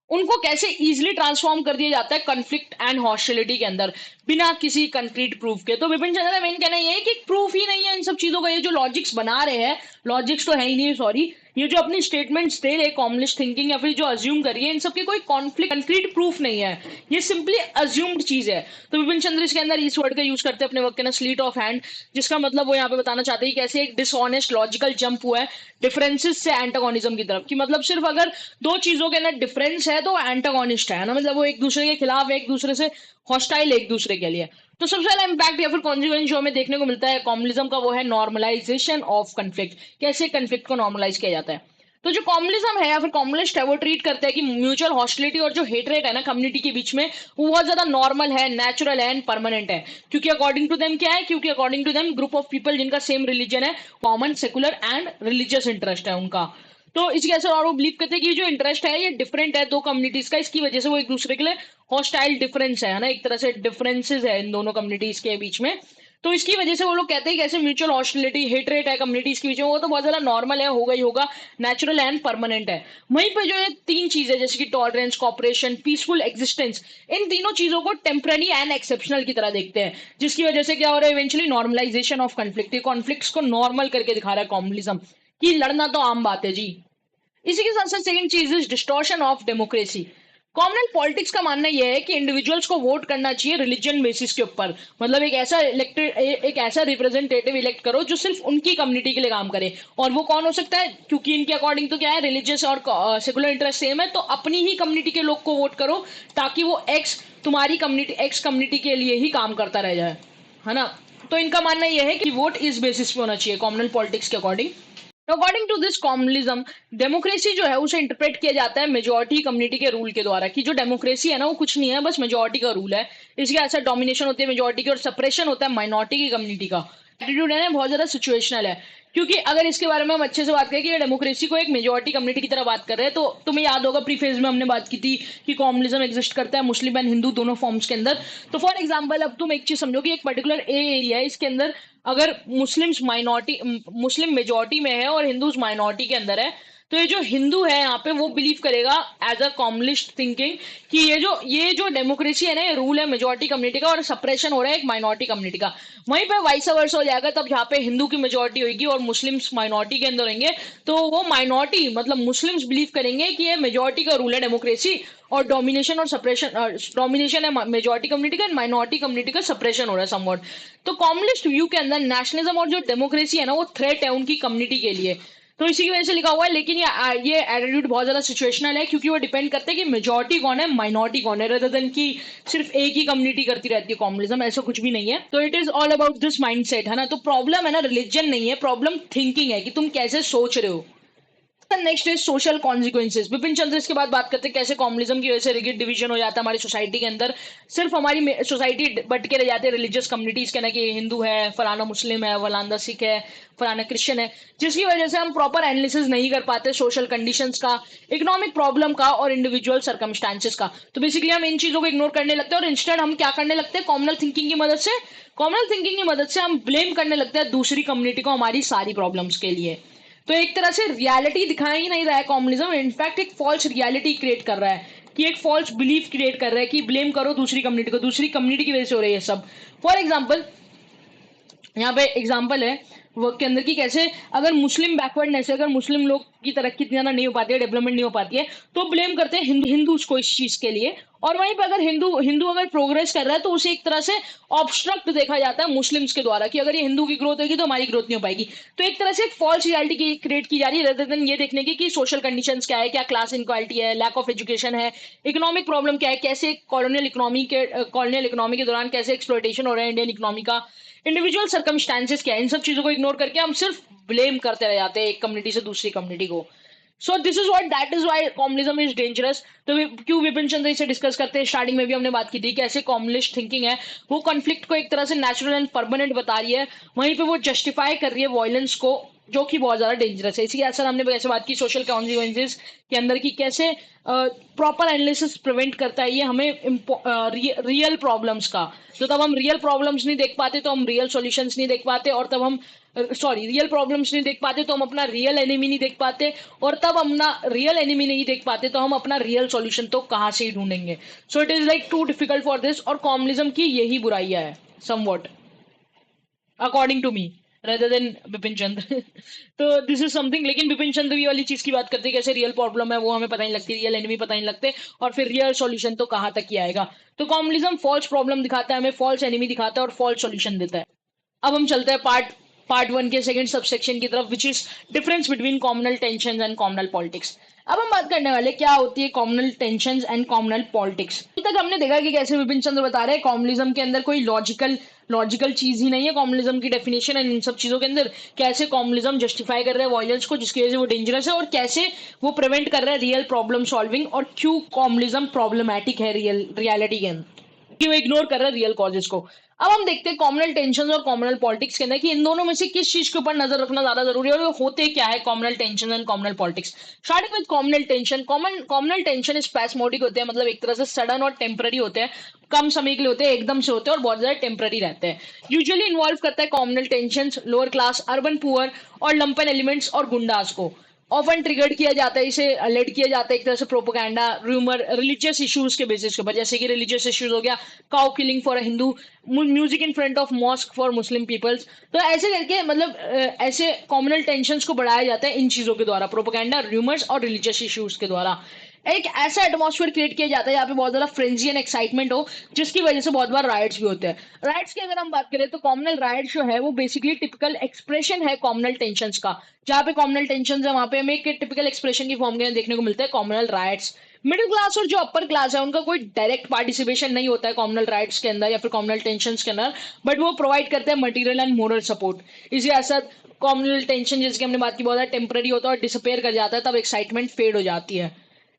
उनको कैसे इजीली ट्रांसफॉर्म कर दिया जाता है कॉन्फ्लिक्ट एंड हॉस्टिलिटी के अंदर बिना किसी कंक्रीट प्रूफ के। तो विपिन चंद्र का मेन कहना ये है कि प्रूफ ही नहीं है इन सब चीजों का, ये जो लॉजिक्स बना रहे हैं, लॉजिक्स तो है ही नहीं सॉरी, ये जो अपनी स्टेटमेंट्स दे रहे कॉम्युनिस्ट थिंकिंग या फिर जो अज्यूम करिए, इन सबके कोई कॉन्फ्लिक्ट कंक्रीट प्रूफ नहीं है, ये सिंपली अज्यूम्ड चीज है। तो विपिन चंद्र इसके अंदर इस वर्ड का यूज करते हैं अपने वक्त के ना, स्लीट ऑफ हैंड, जिसका मतलब वो यहाँ पे बताना चाहते हैं कि कैसे एक डिसऑनेस्ट लॉजिकल जंप हुआ है डिफरेंसेस से एंटागोनिज्म की तरफ, कि मतलब सिर्फ अगर दो चीजों के अंदर डिफरेंस है तो एंटागोनिस्ट है ना, मतलब वो एक दूसरे के खिलाफ है, एक दूसरे से हॉस्टाइल एक दूसरे के लिए। तो सबसे पहला इम्पैक्ट या फिर कॉन्सिक्वेंस जो हमें देखने को मिलता है कम्युनिज्म का वो है नॉर्मलाइजेशन ऑफ कन्फ्लिक्ट, कैसे कन्फ्लिक्ट को नॉर्मलाइज किया जाता है। तो जो कम्युनिज्म है या फिर कम्युनिस्ट है वो ट्रीट करते हैं कि म्यूचुअल हॉस्टिलिटी और जो हेटरेट है ना कम्युनिटी के बीच में, वो बहुत ज्यादा नॉर्मल है, नेचुरल है एंड परमानेंट है। क्योंकि अकॉर्डिंग टू देम क्या है, क्योंकि according to them group of people जिनका सेम रिलीजन है, common secular and religious interest है उनका। तो इसकी कैसे और वो बिलीव करते हैं कि जो इंटरेस्ट है ये डिफरेंट है दो कम्युनिटीज का, इसकी वजह से वो एक दूसरे के लिए हॉस्टाइल डिफरेंस है ना, एक तरह से डिफरेंसेस है इन दोनों कम्युनिटीज के बीच में। तो इसकी वजह से वो लोग कहते हैं कि ऐसे म्यूचुअल हॉस्टिलिटी हेटरेट है कम्युनिटीज के बीच में, वो तो बहुत ज्यादा नॉर्मल है, होगा ही होगा, नेचुरल एंड परमानेंट है। वहीं पर जो ये तीन चीजें जैसे कि टॉलरेंस, कॉपरेशन, पीसफुल एग्जिस्टेंस, इन तीनों चीजों को टेम्पररी एंड एक्सेप्शनल की तरह देखते हैं, जिसकी वजह से क्या हो रहा है eventually normalisation of conflict, conflicts को नॉर्मल करके दिखा रहा है कम्युनिज्म कि लड़ना तो आम बात है जी। इसी के साथ साथ सेकंड चीज is distortion of democracy. Communal politics का मानना यह है कि इंडिविजुअल्स को वोट करना चाहिए रिलीजन बेसिस के ऊपर, मतलब एक ऐसा इलेक्टेड एक ऐसा रिप्रेजेंटेटिव इलेक्ट करो जो सिर्फ उनकी कम्युनिटी के लिए काम करे। और वो कौन हो सकता है, क्योंकि इनके अकॉर्डिंग तो क्या है, रिलीजियस और सेकुलर इंटरेस्ट सेम है, तो अपनी ही कम्युनिटी के लोग को वोट करो ताकि वो एक्स तुम्हारी कम्युनिटी एक्स कम्युनिटी के लिए ही काम करता रह जाए, है ना। तो इनका मानना यह है कि वोट इस बेसिस पे होना चाहिए कॉमनल पॉलिटिक्स के according. According to this communism, democracy जो है उसे इंटरप्रेट किया जाता है मेजोरिटी कम्युनिटी के रूल के द्वारा, कि जो डेमोक्रेसी है ना वो कुछ नहीं है, बस मेजोरिटी का रूल है। इसके ऐसा डोमिनेशन होती है मेजोरिटी की और सप्रेशन होता है माइनॉरिटी की कम्युनिटी का। एटीट्यूड है ना बहुत ज्यादा सिचुएशनल है, क्योंकि अगर इसके बारे में हम अच्छे से बात करें कि ये डेमोक्रेसी को एक मेजोरिटी कम्युनिटी की तरह बात कर रहे हैं, तो तुम्हें याद होगा प्री फेज में हमने बात की थी कि कम्युनिज्म एग्जिस्ट करता है मुस्लिम एंड हिंदू दोनों फॉर्म्स के अंदर। तो फॉर एग्जाम्पल अब तुम एक चीज समझो कि एक पर्टिकुलर एरिया है, इसके अंदर अगर मुस्लिम्स माइनॉरिटी मुस्लिम मेजोरिटी में है और हिंदूज माइनॉरिटी के अंदर है, तो ये जो हिंदू है यहाँ पे वो बिलीव करेगा एज अ कॉम्युनिस्ट थिंकिंग कि ये जो डेमोक्रेसी है ना ये रूल है मेजोरिटी कम्युनिटी का और सप्रेशन हो रहा है एक माइनॉरिटी कम्युनिटी का। वहीं पे वाइस वर्सा हो जाएगा, तब जहाँ पे हिंदू की मेजोरिटी होगी और मुस्लिम्स माइनॉरिटी के अंदर होंगे, तो वो माइनॉरिटी मतलब मुस्लिम्स बिलीव करेंगे कि ये मेजोरिटी का रूल है डेमोक्रेसी और डोमिनेशन और सप्रेशन, डोमिनेशन है मेजोरिटी कम्युनिटी का एंड माइनॉरिटी कम्युनिटी का सप्रेशन हो रहा है समवॉट। तो कम्युनिस्ट व्यू के अंदर नेशनलिज्म और जो डेमोक्रेसी है ना वो थ्रेट है उनकी कम्युनिटी के लिए। तो इसी की वजह से लिखा हुआ है, लेकिन ये एटीट्यूड बहुत ज्यादा सिचुएशनल है, क्योंकि वो डिपेंड करता है कि मेजोरिटी कौन है माइनॉरिटी कौन है, रेदर देन कि सिर्फ एक ही कम्युनिटी करती रहती है कम्युनिज्म, ऐसा कुछ भी नहीं है। तो it is all about this mindset, है ना। तो प्रॉब्लम है ना रिलीजन नहीं है, प्रॉब्लम थिंकिंग है कि तुम कैसे सोच रहे हो। Next is social consequences. Vipin Chandra इसके बाद बात करते हैं कैसे कम्युनिज्म की वजह से रिगिड डिवीजन हो जाता है हमारी सोसाइटी के अंदर, सिर्फ हमारी सोसाइटी बट के रह जाते हैं रिलीजियस कम्युनिटीज के ना, कि हिंदू है, फलाना मुस्लिम है, फलाना सिख है, फलाना क्रिश्चियन है, जिसकी वजह से हम प्रॉपर एनालिसिस नहीं कर पाते सोशल कंडीशंस का, इकोनॉमिक प्रॉब्लम का और इंडिविजुअल सर्कमस्टांसेस का। तो बेसिकली हम इन चीजों को इग्नोर करने लगते हैं और इंस्टेड हम क्या करने लगते हैं, कॉमनल थिंकिंग की मदद से, कॉमनल थिंकिंग की मदद से हम ब्लेम करने लगते हैं दूसरी कम्युनिटी को हमारी सारी प्रॉब्लम्स के लिए। तो एक तरह से रियलिटी दिखा ही नहीं रहा है कम्युनिज्म, इनफैक्ट एक फॉल्स रियलिटी क्रिएट कर रहा है, कि एक फॉल्स बिलीफ क्रिएट कर रहा है कि ब्लेम करो दूसरी कम्युनिटी को, दूसरी कम्युनिटी की वजह से हो रही है सब। फॉर एग्जाम्पल यहाँ पे एग्जाम्पल है वर्क के अंदर की कैसे अगर मुस्लिम बैकवर्डनेस है, अगर मुस्लिम लोग की तरक्की इतनी ज्यादा नहीं हो पाती है, डेवलपमेंट नहीं हो पाती है, तो ब्लेम करते हैं हिंदूज को इस चीज के लिए। और वहीं पर अगर हिंदू हिंदू अगर प्रोग्रेस कर रहा है तो उसे एक तरह से ऑब्स्ट्रक्ट देखा जाता है मुस्लिम्स के द्वारा, कि अगर ये हिंदू की ग्रोथ होगी तो हमारी ग्रोथ नहीं हो पाएगी। तो एक तरह से एक फॉल्स रियलिटी क्रिएट की जा रही है, रेदर देन ये देखने की कि सोशल कंडीशंस क्या है, क्या क्लास इनक्वालिटी है, लैक ऑफ एजुकेशन है, इकोनॉमिक प्रॉब्लम क्या है, कैसे कॉलोनियल इकोनॉमी के दौरान कैसे एक्सप्लॉइटेशन हो रहा है इंडियन इकोनॉमी का, इंडिविजुअल सर्कमस्टांसेस क्या है, इन सब चीजों को इग्नोर करके हम सिर्फ ब्लेम करते रह जाते हैं एक कम्युनिटी से दूसरी कम्युनिटी को। So this is what that is why communism is dangerous. तो क्यों विपिन चंद्र इसे डिस्कस करते हैं, स्टार्टिंग में भी हमने बात की थी, कैसे कॉम्युनिस्ट थिंकिंग है वो कॉन्फ्लिक्ट को एक तरह से नेचुरल एंड परमानेंट बता रही है, वहीं पे वो जस्टिफाई कर रही है वायलेंस को, जो कि बहुत ज्यादा डेंजरस है। इसी के साथ हमने कैसे बात की सोशल कॉन्सिक्वेंसेज के अंदर की, कैसे प्रॉपर एनालिसिस प्रिवेंट करता है ये हमें रियल प्रॉब्लम्स का। तो तब हम रियल प्रॉब्लम्स नहीं देख पाते तो हम रियल सॉल्यूशंस नहीं देख पाते, और तब हम सॉरी रियल प्रॉब्लम्स नहीं देख पाते तो हम अपना रियल एनिमी नहीं देख पाते, और तब हम ना रियल एनिमी नहीं देख पाते तो हम अपना रियल सॉल्यूशन तो कहाँ से ही ढूंढेंगे। So it is like too difficult for this, और कॉम्युनिज्म की यही बुराइयां है somewhat, according to me, rather than Bipin Chandra. तो दिस इज समथिंग। लेकिन बिपिन चंद्र भी वाली चीज की बात करते हैं, कैसे रियल प्रॉब्लम है वो हमें पता नहीं लगती, रियल एनिमी पता नहीं लगते, और फिर रियल सॉल्यूशन तो कहाँ तक ही आएगा। तो कॉम्युनिज्म फॉल्स प्रॉब्लम दिखाता है हमें, फॉल्स एनिमी दिखाता है और फॉल्स सॉल्यूशन देता है। अब हम चलते हैं पार्ट वन के सेकंड सबसेक्शन की तरफ, which is difference between communal tension and communal politics. अब हम बात करने वाले क्या होती है communal tension and communal politics. अभी तक हमने देखा कि कैसे विपिन चंद्र बता रहे हैं कॉम्युनिज्म के अंदर कोई लॉजिकल चीज ही नहीं है, कॉम्युनिज्म की डेफिनेशन एंड इन सब चीजों के अंदर कैसे कॉम्युनिज्म जस्टिफाई कर रहा है वायलेंस को, जिसकी वजह से वो डेंजरस है, और कैसे वो प्रिवेंट कर रहा है रियल प्रॉब्लम सॉल्विंग, और क्यों कॉम्युनिज्म प्रॉब्लमैटिक है रियलिटी के अंदर, कि वो इग्नोर कर रहा है रियल कॉजेस को। अब हम देखते हैं कॉम्युनल टेंशन और कॉम्युनल पॉलिटिक्स के अंदर कि इन दोनों में से किस चीज के ऊपर नजर रखना ज्यादा जरूरी है, और होते क्या है communal tension and communal politics. Starting with communal tension. Communal tension spasmodic होते हैं, मतलब एक तरह से सडन और टेम्पररी होते हैं, कम समय के लिए होते हैं, एकदम से होते हैं और बहुत ज्यादा टेम्पररी रहते हैं। यूजुअली इन्वॉल्व करता है communal tension lower class, urban poor और लंपन एलिमेंट्स और गुंडास को। ऑफन ट्रिगर्ड किया जाता है, इसे लेड किया जाता है एक तरह से प्रोपोगंडा, रूमर, रिलीजियस इश्यूज के बेसिस के ऊपर, जैसे कि रिलीजियस इश्यूज हो गया, cow killing for a Hindu, music in front of mosque for Muslim peoples. तो ऐसे करके मतलब ऐसे कॉम्युनल टेंशंस को बढ़ाया जाता है इन चीजों के द्वारा, प्रोपोगंडा, रूमर्स और रिलीजियस इश्यूज के द्वारा। एक ऐसा एटमॉस्फेयर क्रिएट किया जाता है यहाँ पे बहुत ज्यादा फ्रेंजी एंड एक्साइटमेंट हो, जिसकी वजह से बहुत बार राइट्स भी होते हैं। राइट्स की अगर हम बात करें तो कॉम्युनल राइट जो है वो बेसिकली टिपिकल एक्सप्रेशन है कॉम्युनल टेंशंस का। जहाँ पे कॉम्युनल टेंशन है वहां पे हमें एक टिपिकल एक्सप्रेशन की फॉर्म के देखने को मिलता है कॉम्युनल राइट्स। मिडिल क्लास और जो अपर क्लास है उनका कोई डायरेक्ट पार्टिसिपेशन नहीं होता है कॉम्युनल राइट्स के अंदर या फिर कॉम्युनल टेंशंस के अंदर, बट वो प्रोवाइड करते हैं मटेरियल एंड मोरल सपोर्ट। इसी ऐसा कॉम्युनल टेंशन जिसकी हमने बात की बहुत टेम्पररी होता है और डिसअपेयर कर जाता है, तब एक्साइटमेंट फेड हो जाती है।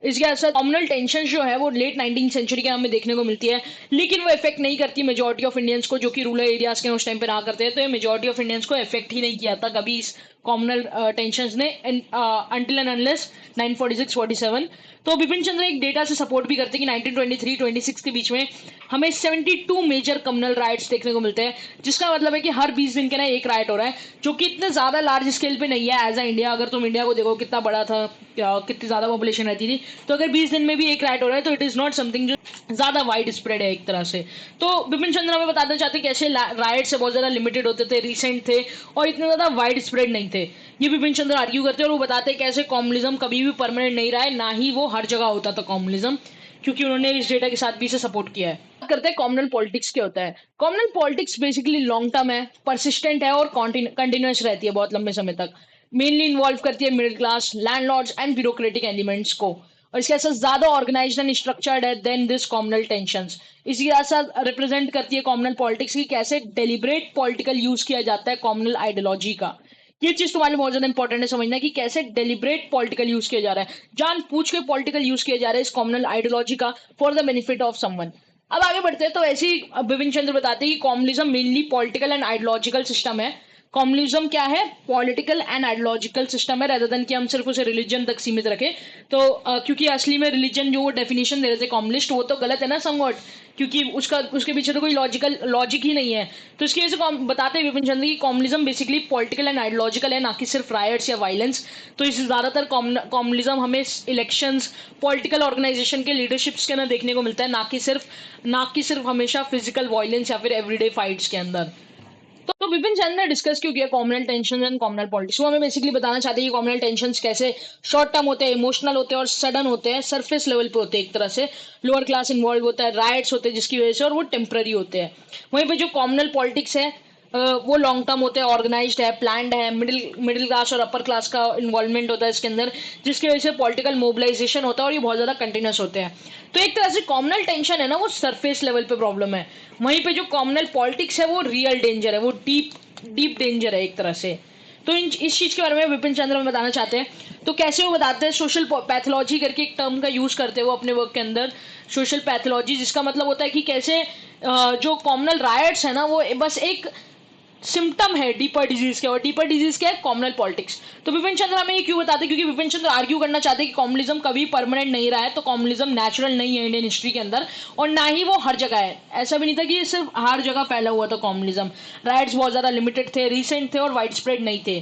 इसके साथ कॉम्युनल टेंशन जो है वो लेट 19th सेंचुरी के हमें देखने को मिलती है, लेकिन वो इफेक्ट नहीं करती मेजोरिटी ऑफ इंडियंस को, जो कि रूरल एरियाज के उस टाइम पे रहा करते हैं। तो ये मेजोरिटी ऑफ इंडियंस को इफेक्ट ही नहीं किया था कभी इस कॉम्युनल टेंशंस ने, अंटिल एंड अनलेस 1946-47। तो बिपिन चंद्र एक डेटा से सपोर्ट भी करते हैं कि 1923-26 के बीच में हमें 72 मेजर कम्युनल राइट्स देखने को मिलते हैं, जिसका मतलब है कि हर 20 दिन के ना एक राइट हो रहा है, जो कि इतने ज्यादा लार्ज स्केल पे नहीं है एज अ इंडिया। अगर तुम इंडिया को देखो कितना बड़ा था, कितनी ज्यादा पॉपुलेशन रहती थी, तो अगर 20 दिन में भी एक राइट हो रहा है तो इट इज नॉट समथिंग जो ज्यादा वाइड स्प्रेड है एक तरह से। तो बिपिन चंद्र हमें बताना चाहते हैं कैसे राइट्स बहुत ज्यादा लिमिटेड होते थे, रिसेंट थे और इतने ज्यादा वाइड स्प्रेड नहीं थे। ये बिपिन चंद्र आर्ग्यू करते हैं और वो बताते हैं कैसे कम्युनिज्म कभी भी परमानेंट नहीं रहा है, ना ही वो हर जगह होता था कम्युनिज्म, क्योंकि उन्होंने इस डेटा के साथ भी इसे सपोर्ट किया है। बात करते हैं कॉम्युनल पॉलिटिक्स क्या होता है। Communal politics basically long term है, परसिस्टेंट है और कंटिन्यूस रहती है बहुत लंबे समय तक। मेनली इन्वॉल्व करती है middle class, landlords and bureaucratic elements को, और इसके साथ ज्यादा ऑर्गेनाइज्ड एंड स्ट्रक्चर्ड है देन दिस कॉम्युनल टेंशंस। इसी के साथ रिप्रेजेंट करती है कॉम्युनल पॉलिटिक्स की कैसे डेलिब्रेट पॉलिटिकल यूज किया जाता है कॉम्युनल आइडियोलॉजी का। ये चीज तुम्हारे लिए बहुत ज्यादा इंपॉर्टेंट है समझना कि कैसे डेलिब्रेट पॉलिटिकल यूज किया जा रहा है, जान पूछ के पॉलिटिकल यूज किया जा रहा है इस कॉम्युनल आइडियोलॉजी का for the benefit of someone. अब आगे बढ़ते हैं तो ऐसे ही बिपिन चंद्र बताते हैं कि communism mainly political and ideological system है। कम्युनिज्म क्या है, पॉलिटिकल एंड आइडियोलॉजिकल सिस्टम है, रेदर देन कि हम सिर्फ उसे रिलीजन तक सीमित रखें। तो क्योंकि असली में रिलीजन जो वो डेफिनेशन दे रहे थे कम्युनिस्ट, वो तो गलत है ना समवॉट, क्योंकि उसके पीछे तो कोई लॉजिक ही नहीं है। तो इसकी वजह से बताते हैं विपिन चंद्र की communism basically political and ideological है, ना कि सिर्फ रायट्स या वायलेंस। तो इस ज्यादातर कम्युनिज्म हमें इलेक्शंस, पॉलिटिकल ऑर्गेनाइजेशन के लीडरशिप्स के अंदर देखने को मिलता है, ना कि सिर्फ हमेशा फिजिकल वायलेंस या फिर एवरीडे फाइट्स के अंदर। तो विपिन चंद्र ने डिस्कस क्यों किया communal tension and communal politics. वो हमें बेसिकली बताना चाहते हैं कि कॉम्युनल टेंशन कैसे शॉर्ट टर्म होते हैं, इमोशनल होते हैं और सडन होते हैं, सरफेस लेवल पे होते हैं, एक तरह से लोअर क्लास इन्वॉल्व होता है, राइट्स होते हैं जिसकी वजह से, और वो टेम्पररी होते हैं। वहीं पे जो कॉम्युनल पॉलिटिक्स है वो लॉन्ग टर्म होते हैं, ऑर्गेनाइज्ड है, प्लान्ड है, मिडिल क्लास और अपर क्लास का इन्वॉल्वमेंट होता है इसके अंदर, जिसकी वजह से पॉलिटिकल मोबिलाइजेशन होता है और ये बहुत ज्यादा कंटिन्यूस होते हैं। तो एक तरह से कॉम्युनल टेंशन है ना वो सरफेस लेवल पे प्रॉब्लम है, वहीं पे जो कॉम्युनल पॉलिटिक्स है वो रियल डेंजर है, वो डीप डेंजर है एक तरह से। तो इस चीज के बारे में विपिन चंद्र में बताना चाहते हैं। तो कैसे वो बताते हैं, सोशल पैथोलॉजी करके एक टर्म का यूज करते हैं वो अपने वर्क के अंदर, सोशल पैथोलॉजी, जिसका मतलब होता है कि कैसे जो कॉमनल रायट्स है ना वो बस एक सिम्टम है डीपर डिजीज के, और डीपर डिजीज क्या है, कॉमनल पॉलिटिक्स। तो विपिन चंद्र हमें ये क्यों बताते हैं, क्योंकि विपिन चंद्र आर्ग्यू करना चाहते हैं कि कॉमनिज्म कभी परमानेंट नहीं रहा है, तो कॉमनिज्म नेचुरल नहीं है इंडियन हिस्ट्री के अंदर, और ना ही वो हर जगह है। ऐसा भी नहीं था कि ये सिर्फ हर जगह फैला हुआ था कॉमनिज्म। राइट्स बहुत ज्यादा लिमिटेड थे, रिसेंट थे और वाइड स्प्रेड नहीं थे।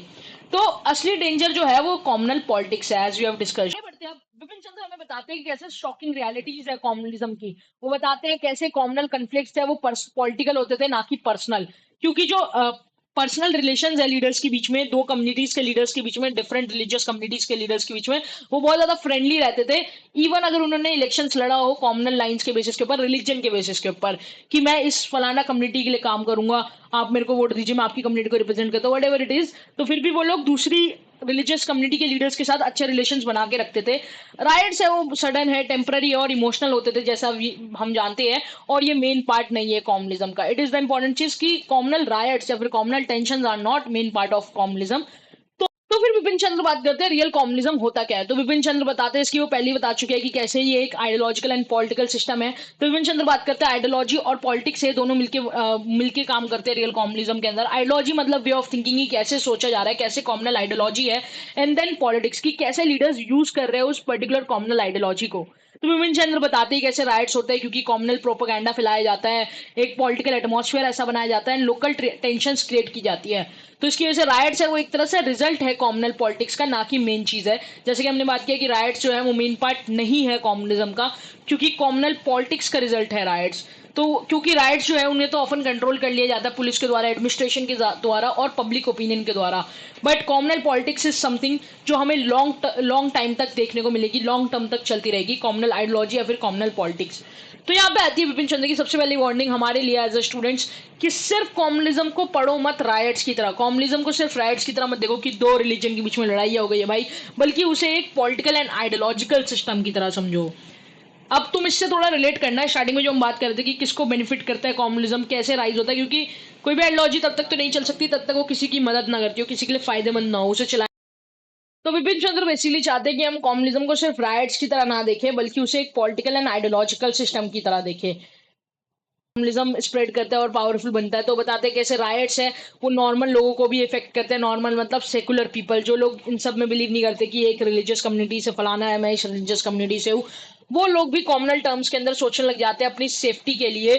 तो असली डेंजर जो है वो कॉमनल पॉलिटिक्स है, एज वी हैव डिस्कस्ड। बढ़ते हैं, विपिन चंद्र हमें बताते हैं कि कैसे शॉकिंग रियलिटीज है कॉमनिज्म की। वो बताते हैं कैसे कॉमनल कन्फ्लिक्ट्स है वो पॉलिटिकल होते थे, ना कि पर्सनल। क्योंकि जो पर्सनल रिलेशंस है लीडर्स के बीच में, दो कम्युनिटीज के लीडर्स के बीच में, डिफरेंट रिलीजियस कम्युनिटीज के लीडर्स के बीच में, वो बहुत ज्यादा फ्रेंडली रहते थे। इवन अगर उन्होंने इलेक्शंस लड़ा हो कॉमनल लाइंस के बेसिस के ऊपर, रिलीजन के बेसिस के ऊपर, कि मैं इस फलाना कम्युनिटी के लिए काम करूंगा, आप मेरे को वोट दीजिए, मैं आपकी कम्युनिटी को रिप्रेजेंट करता हूँ, वट एवर इट इज, तो फिर भी वो लोग दूसरी रिलीजियस कम्युनिटी के लीडर्स के साथ अच्छे रिलेशंस बना के रखते थे। राइट्स है वो सडन है, टेम्पररी और इमोशनल होते थे, जैसा हम जानते हैं, और ये मेन पार्ट नहीं है कॉमनिज्म का। इट इज द इंपॉर्टेंट चीज कि कॉमनल राइट्स या फिर communal tension are not main part of communism. तो फिर विपिन चंद्र बात करते हैं रियल कॉमनिज्म होता क्या है। तो विपिन चंद्र बताते हैं, इसकी वो पहले ही बता चुके हैं कि कैसे ये एक आइडियोलॉजिकल एंड पॉलिटिकल सिस्टम है। तो विपिन चंद्र बात करते हैं आइडियोलॉजी और पॉलिटिक्स, ये दोनों मिलके काम करते हैं रियल कॉमनिज्म के अंदर। आइडियोलॉजी मतलब वे ऑफ थिंकिंग की कैसे सोचा जा रहा है, कैसे कॉमनल आइडियोलॉजी है, एंड देन पॉलिटिक्स की कैसे लीडर्स यूज कर रहे हैं उस पर्टिकुलर कॉमनल आइडियोलॉजी को। तो विपिन चंद्र बताते हैं कैसे राइट्स होते हैं, क्योंकि कॉमनल प्रोपोगंडा फैलाया जाता है, एक पॉलिटिकल एटमॉस्फेयर ऐसा बनाया जाता है, लोकल टेंशन क्रिएट की जाती है। तो इसकी वजह से राइट्स है वो एक तरह से रिजल्ट है कॉमनल पॉलिटिक्स का, ना कि मेन चीज है। जैसे कि हमने बात किया कि राइट्स जो है वो मेन पार्ट नहीं है कॉमनिज्म का, क्योंकि कॉमनल पॉलिटिक्स का रिजल्ट है राइट्स। तो क्योंकि राइट्स जो है उन्हें तो ऑफन कंट्रोल कर लिया जाता है पुलिस के द्वारा, एडमिनिस्ट्रेशन के द्वारा और पब्लिक ओपिनियन के द्वारा। But communal politics is something जो हमें लॉन्ग टाइम तक देखने को मिलेगी, लॉन्ग टर्म तक चलती रहेगी, कॉमनल आइडियोलॉजी या फिर कॉमनल पॉलिटिक्स। तो यहाँ पे आती है विपिन चंद्र की सबसे पहली वार्निंग हमारे लिए एज अ स्टूडेंट्स, कि सिर्फ कॉमनिज्म को पढ़ो मत राइट्स की तरह। कॉमनिज्म को सिर्फ राइट्स की तरह मत देखो कि दो रिलीजन के बीच में लड़ाई हो गई है भाई, बल्कि उसे एक पॉलिटिकल एंड आइडियोलॉजिकल सिस्टम की तरह समझो। अब तुम इससे थोड़ा रिलेट करना है, स्टार्टिंग में जो हम बात कर रहे थे कि किसको बेनिफिट करता है कॉमनिज्म, कैसे राइज होता है, क्योंकि कोई भी आइडियोलॉजी तब तक तो नहीं चल सकती तब तक वो किसी की मदद ना करती हो, किसी के लिए फायदेमंद ना हो, उसे चलाए। तो विपिन चंद्र बेसिकली चाहते हैं कि हम कॉमनिज्म को सिर्फ राइट्स की तरह ना देखें, बल्कि उसे एक पॉलिटिकल एंड आइडियोलॉजिकल सिस्टम की तरह देखें। कम्युनिज्म स्प्रेड करता है और पावरफुल बनता है, तो बताते हैं कैसे राइट्स है वो नॉर्मल लोगों को भी इफेक्ट करते हैं। नॉर्मल मतलब सेकुलर पीपल, जो लोग इन सब में बिलीव नहीं करते कि एक रिलीजियस कम्युनिटी से फलाना है, मैं इस रिलीजियस कम्युनिटी से हूँ, वो लोग भी कॉमनल टर्म्स के अंदर सोचने लग जाते हैं अपनी सेफ्टी के लिए,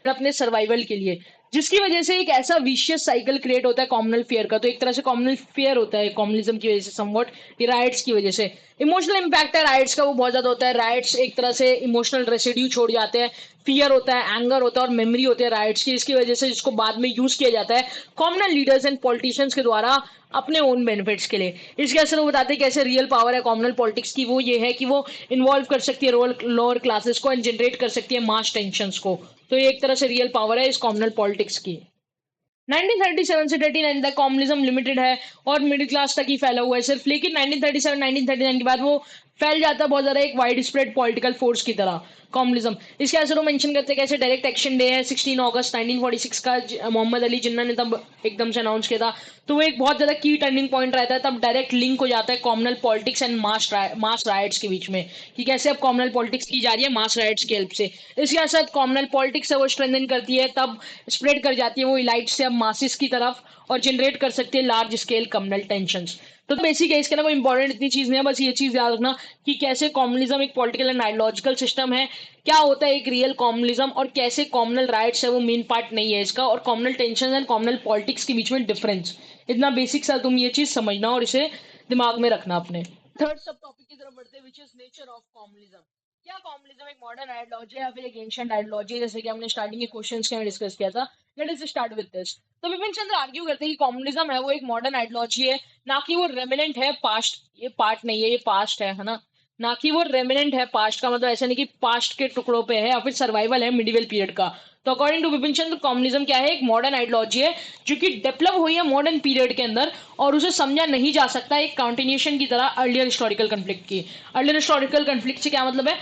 अपने सर्वाइवल के लिए, जिसकी वजह से एक ऐसा विशियस साइकिल क्रिएट होता है कॉमनल फियर का। तो एक तरह से कॉमनल फियर होता है कम्युनिज्म की वजह से, समवट राइट्स की वजह से। इमोशनल इंपैक्ट है राइट्स का वो बहुत ज्यादा होता है। राइट्स एक तरह से इमोशनल रेसिड्यू छोड़ जाते हैं, फियर होता है, एंगर होता है और मेमोरी होती है राइट्स की, इसकी वजह से जिसको बाद में यूज किया जाता है कॉमनल लीडर्स एंड पॉलिटिशियंस के द्वारा अपने ओन बेनिफिट्स के लिए। इसके असर वो बताते हैं कैसे रियल पावर है कॉमनल पॉलिटिक्स की, वो ये है कि वो इन्वॉल्व कर सकती है लोअर क्लासेस को एंड जनरेट कर सकती है मास टेंशंस को। तो ये एक तरह से रियल पावर है इस कॉमनल पॉलिटिक्स की। 1937 से 39 तक कम्युनिज्म लिमिटेड है और मिडिल क्लास तक ही फैला हुआ है सिर्फ, लेकिन 1937 1939 के बाद वो फैल जाता है बहुत ज्यादा एक वाइड स्प्रेड पॉलिटिकल फोर्स की तरह कम्युनिज्म। इसके असर वो मेंशन करते हैं कैसे डायरेक्ट एक्शन डे है 16 अगस्त 1946 का, मोहम्मद अली जिन्ना ने तब एकदम से अनाउंस किया था। तो वो एक बहुत ज्यादा की टर्निंग पॉइंट रहता है, तब डायरेक्ट लिंक हो जाता है communal politics and mass rights के बीच में, कि कैसे अब कॉमनल पॉलिटिक्स की जा रही है मास राइट्स की हेल्प से। इसके साथ कॉमनल पॉलिटिक्स है वो स्ट्रेंथन करती है, तब स्प्रेड कर जाती है वो इलाइट से अब मासिस की तरफ, और जनरेट कर सकती है लार्ज स्केल कम्युनल टेंशंस। तो बेसिक है, इसके ना कोई इंपॉर्टेंट इतनी चीज नहीं है, बस ये चीज याद रखना कि कैसे कम्युनिज्म एक पॉलिटिकल एंड आइडियोलॉजिकल सिस्टम है, क्या होता है एक रियल कम्युनिज्म, और कैसे कॉमनल राइट्स है वो मेन पार्ट नहीं है इसका, और communal tension and communal politics के बीच में डिफरेंस। इतना बेसिक सा तुम ये चीज समझना और इसे दिमाग में रखना अपने। थर्ड सब टॉपिक की तरफ बढ़ते हैं, which is nature of communism. क्या कम्युनिज्म एक मॉडर्न आइडियोलॉजी है या फिर एक एंशिएंट आइडियोलॉजी है, जैसे कि हमने स्टार्टिंग के क्वेश्चंस के में डिस्कस किया था। Let us start with this. तो विपिन चंद्र आर्ग्यू करते हैं कि कम्युनिज्म है वो एक मॉडर्न आइडियोलॉजी है, ना कि वो रेमिनेंट है पास्ट, ये पार्ट नहीं है, ये पास्ट है ना, ना कि वो रेमिनेंट है पास्ट का मतलब ऐसा नहीं कि पास्ट के टुकड़ों पे है या फिर सर्वाइवल है मिडिवल पीरियड का। तो according to Vipin Chandra communism क्या है, एक मॉडर्न आइडियोलॉजी है जो कि डेवलप हुई है मॉडर्न पीरियड के अंदर, और उसे समझा नहीं जा सकता एक कंटिन्यूएशन की तरह अर्लियर हिस्टोरिकल कंफ्लिक्ट की। अर्लियर हिस्टोरिकल कंफ्लिक्ट से क्या मतलब है,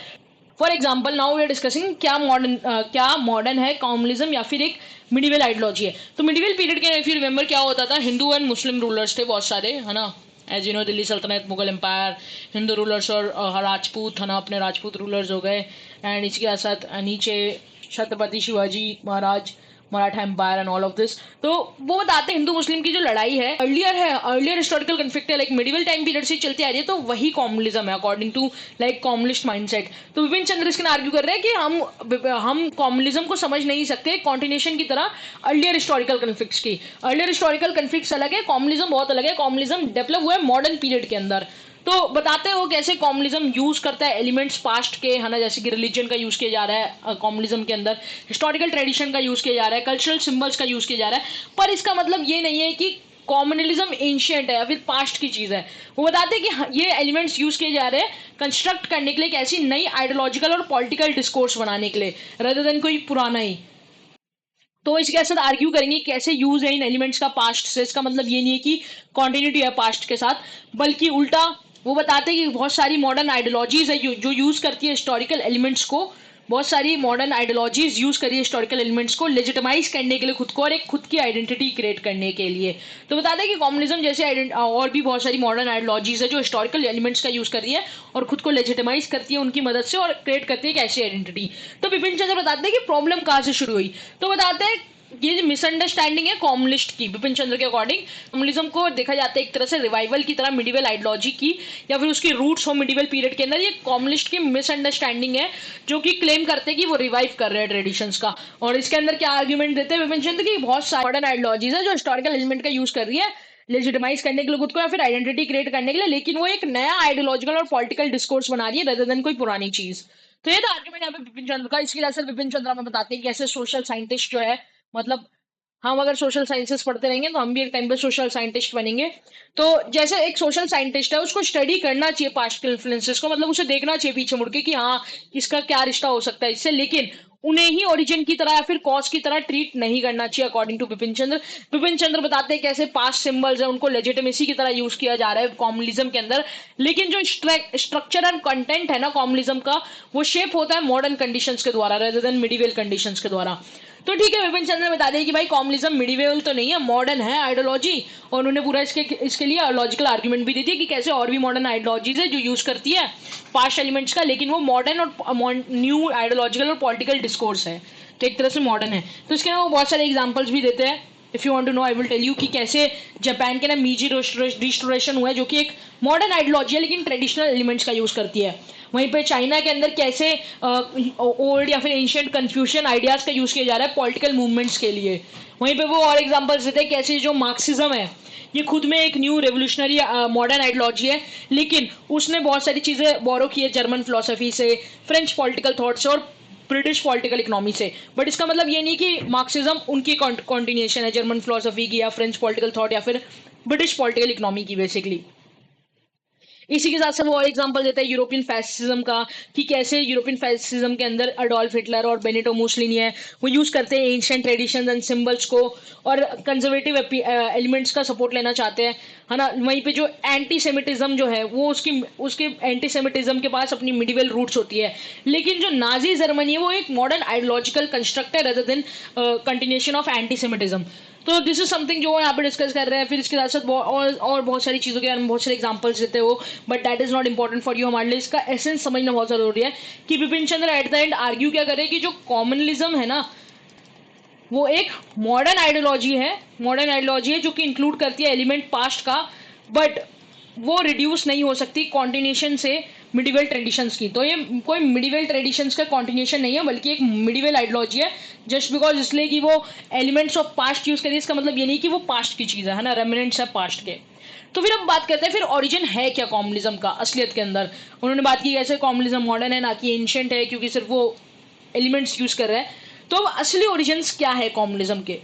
for example now we are discussing क्या मॉडर्न है कम्युनिज्म या फिर एक मिडिवल आइडियोलॉजी है। तो मिडिवल पीरियड के इफ यू रिमेंबर क्या होता था, हिंदू एंड मुस्लिम रूलर्स थे बहुत सारे, है ना, एज यू नो दिल्ली सल्तनत, मुगल एम्पायर, हिंदू रूलर्स और राजपूत है ना, अपने राजपूत रूलर्स हो गए। एंड इसके साथ साथ नीचे Chhatrapati Shivaji Maharaj, Maratha empire and all of this. तो वो बताते हैं हिंदू मुस्लिम की जो लड़ाई है अर्लियर हिस्टोरिकल कन्फ्लिक्ट है, लाइक मिडिवल टाइम पीरियड से चलती आ रही है, तो वही कॉम्युनिज्म है according to like communist mindset. तो विपिन चंद्र इसके आर्ग्यू कर रहे हैं कि हम कॉम्युनिज्म को समझ नहीं सकते कॉन्टिन्यूशन की तरह अर्लियर हिस्टोरिकल कन्फ्लिक्ट्स की। अर्लियर हिस्टोरिकल कन्फ्लिक्ट्स अलग है, कॉम्युनिज्म बहुत अलग है। कॉम्युनिज्म डेवलप हुआ है मॉडर्न पीरियड के अंदर। तो बताते हैं वो कैसे कॉम्युनिज्म यूज करता है एलिमेंट्स पास्ट के, है ना, जैसे कि रिलीजन का यूज किया जा रहा है कॉम्युनिज्म के अंदर, हिस्टोरिकल ट्रेडिशन का यूज किया जा रहा है, कल्चरल सिंबल्स का यूज किया जा रहा है। पर इसका मतलब ये नहीं है कि कॉम्युनलिज्म एंशियंट है या फिर पास्ट की चीज है। वो बताते हैं कि ये एलिमेंट्स यूज किए जा रहे हैं कंस्ट्रक्ट करने के लिए एक ऐसी नई आइडियोलॉजिकल और पॉलिटिकल डिस्कोर्स बनाने के लिए, रेदर देन कोई पुराना ही। तो इसके साथ आर्ग्यू करेंगे कैसे यूज है इन एलिमेंट्स का पास्ट से। इसका मतलब ये नहीं है कि कॉन्टिन्यूटी है पास्ट के साथ, बल्कि उल्टा वो बताते हैं कि बहुत सारी मॉडर्न आइडियोलॉजीज है जो यूज करती है हिस्टोरिकल एलिमेंट्स को, बहुत सारी मॉडर्न आइडियोलॉजीज यूज करी है हिस्टोरिकल एलिमेंट्स को लेजिटिमाइज करने के लिए खुद को और एक खुद की आइडेंटिटी क्रिएट करने के लिए। तो बताते हैं कि कम्युनिज्म जैसे और भी बहुत सारी मॉडर्न आइडियोलॉजीज है जो हिस्टोरिकल एलिमेंट्स का यूज कर रही है और खुद को लेजिटिमाइज करती है उनकी मदद से और क्रिएट करती है एक ऐसी आइडेंटिटी। तो विपिन चंद्र बताते हैं कि प्रॉब्लम कहाँ से शुरू हुई। तो बताते हैं ये मिसअंडरस्टैंडिंग है कम्युनिस्ट की, विपिन चंद्र के अकॉर्डिंग कम्युनिज्म को देखा जाता है एक तरह से रिवाइवल की तरह मिडिवल आइडियोलॉजी की, या फिर उसकी रूट्स हो मिडिवल पीरियड के अंदर। ये कम्युनिस्ट की मिसअंडरस्टैंडिंग है जो कि क्लेम करते हैं कि वो रिवाइव कर रहे हैं ट्रेडिशंस का। और इसके अंदर क्या आर्ग्यूमेंट देते हैं विपिन चंद्र की, बहुत सारी मॉडर्न आइडियोलॉजीज है जो हिस्टोरिकल एलिमेंट का यूज कर रही है लेजिटिमाइज करने के लिए खुद को या फिर आइडेंटिटी क्रिएट करने के लिए, लेकिन वो एक नया आइडियोलॉजिकल और पॉलिटिकल डिस्कोर्स बना रही है रेदर देन कोई पुरानी चीज। तो ये था आर्ग्यूमेंट यहाँ पे विपिन चंद्र का। इसके लिए विपिन चंद्र हमें बताते हैं कि ऐसे सोशल साइंटिस्ट जो है, मतलब हम अगर सोशल साइंसेस पढ़ते रहेंगे तो हम भी एक टाइम पे सोशल साइंटिस्ट बनेंगे। तो जैसे एक सोशल साइंटिस्ट है उसको स्टडी करना चाहिए पास्ट के इन्फ्लुएंसेस को, मतलब उसे देखना चाहिए पीछे मुड़ के कि हाँ इसका क्या रिश्ता हो सकता है इससे, लेकिन उन्हें ही ओरिजिन की तरह या फिर कॉज की तरह ट्रीट नहीं करना चाहिए अकॉर्डिंग टू विपिन चंद्र। विपिन चंद्र बताते हैं कैसे पास्ट सिंबल्स है उनको लेजिटिमेसी की तरह यूज किया जा रहा है कॉम्युनिज्म के अंदर, लेकिन जो स्ट्रक्चर एंड कंटेंट है ना कॉम्युनिज्म का, वो शेप होता है मॉडर्न कंडीशंस के द्वारा रेदर देन मिडिवल कंडीशंस के द्वारा। तो ठीक है, विपिन चंद्र बता दें कि भाई कॉम्युनिज्म मिडिवल तो नहीं है, मॉडर्न है आइडियोलॉजी। और उन्होंने पूरा इसके लिए लॉजिकल आर्ग्यूमेंट भी दे दिया कि कैसे और भी मॉडर्न आइडियोलॉजीज है जो यूज करती है पास्ट एलिमेंट्स का, लेकिन वो मॉडर्न और न्यू आइडियोलॉजिकल और पॉलिटिकल डिस्कोर्स है, तो एक तरह से मॉडर्न है। तो इसके वो बहुत सारे एग्जाम्पल्स भी देते हैं। If you want to know I will tell you कि कैसे जापान के ना मीजी रिस्टोरेशन हुआ है जो कि एक मॉडर्न आइडियोलॉजी है लेकिन ट्रेडिशनल एलिमेंट्स का यूज करती है। वहीं पे चाइना के अंदर कैसे ओल्ड या फिर एंशियंट कन्फ्यूशियन आइडियाज का यूज किया जा रहा है पॉलिटिकल मूवमेंट्स के लिए। वहीं पे वो और एग्जांपल्स देते हैं कैसे जो मार्क्सिज्म है ये खुद में एक न्यू रेवोल्यूशनरी मॉडर्न आइडियोलॉजी है, लेकिन उसने बहुत सारी चीजें बोरो की है जर्मन फिलोसफी से, फ्रेंच पॉलिटिकल थॉट से और ब्रिटिश पॉलिटिकल इकोनॉमी से। बट इसका मतलब ये नहीं कि मार्क्सिज्म उनकी कॉन्टिन्यूएशन है जर्मन फिलोसफी की या फ्रेंच पॉलिटिकल थॉट या फिर ब्रिटिश पॉलिटिकल इकोनॉमी की बेसिकली। इसी के साथ साथ वो और एग्जांपल देता है यूरोपियन फैसिज्म का कि कैसे यूरोपियन फैसिज्म के अंदर अडोल्फ हिटलर और बेनिटो मुसोलिनी है वो यूज करते हैं एंशिएंट ट्रेडिशंस एंड सिंबल्स को और कंजर्वेटिव एलिमेंट्स का सपोर्ट लेना चाहते हैं, है ना। वहीं पे जो एंटी सेमिटिज्म जो है वो उसके एंटी सेमिटिज्म के पास अपनी मिडिवल रूट्स होती है, लेकिन जो नाजी जर्मनी है वो एक मॉडर्न आइडियोलॉजिकल कंस्ट्रक्ट है rather than continuation of anti Semitism. तो दिस इज समथिंग जो यहाँ पे डिस्कस कर रहे हैं। फिर इसके साथ साथ और बहुत सारी चीज़ों के बारे में बहुत सारे एग्जांपल्स देते हैं वो, but that is not important for you. हमारे लिए इसका एसेंस समझना बहुत जरूरी है कि विपिन चंद्र एट द एंड आर्ग्यू क्या करे कि जो कॉम्युनलिज्म है ना वो एक मॉडर्न आइडियोलॉजी है जो कि इंक्लूड करती है एलिमेंट पास्ट का, बट वो रिड्यूस नहीं हो सकती कॉन्टिन्यूशन से मिडिवल ट्रेडिशंस की। तो ये कोई मिडिवल ट्रेडिशंस का कॉन्टिन्यूशन नहीं है बल्कि एक मिडिवल आइडियोलॉजी है, जस्ट बिकॉज इसलिए कि वो एलिमेंट्स ऑफ पास्ट यूज करिए इसका मतलब ये नहीं कि वो पास्ट की चीज़ है ना, रेमिनेंट्स है पास्ट के। तो फिर हम बात करते हैं फिर ओरिजिन है क्या कम्युनिज्म का असलियत के अंदर। उन्होंने बात की कैसे कम्युनिज्म मॉडर्न है ना कि एंशिएंट है क्योंकि सिर्फ वो एलिमेंट्स यूज कर रहे हैं। तो असली ओरिजिन्स क्या है कम्युनिज्म के।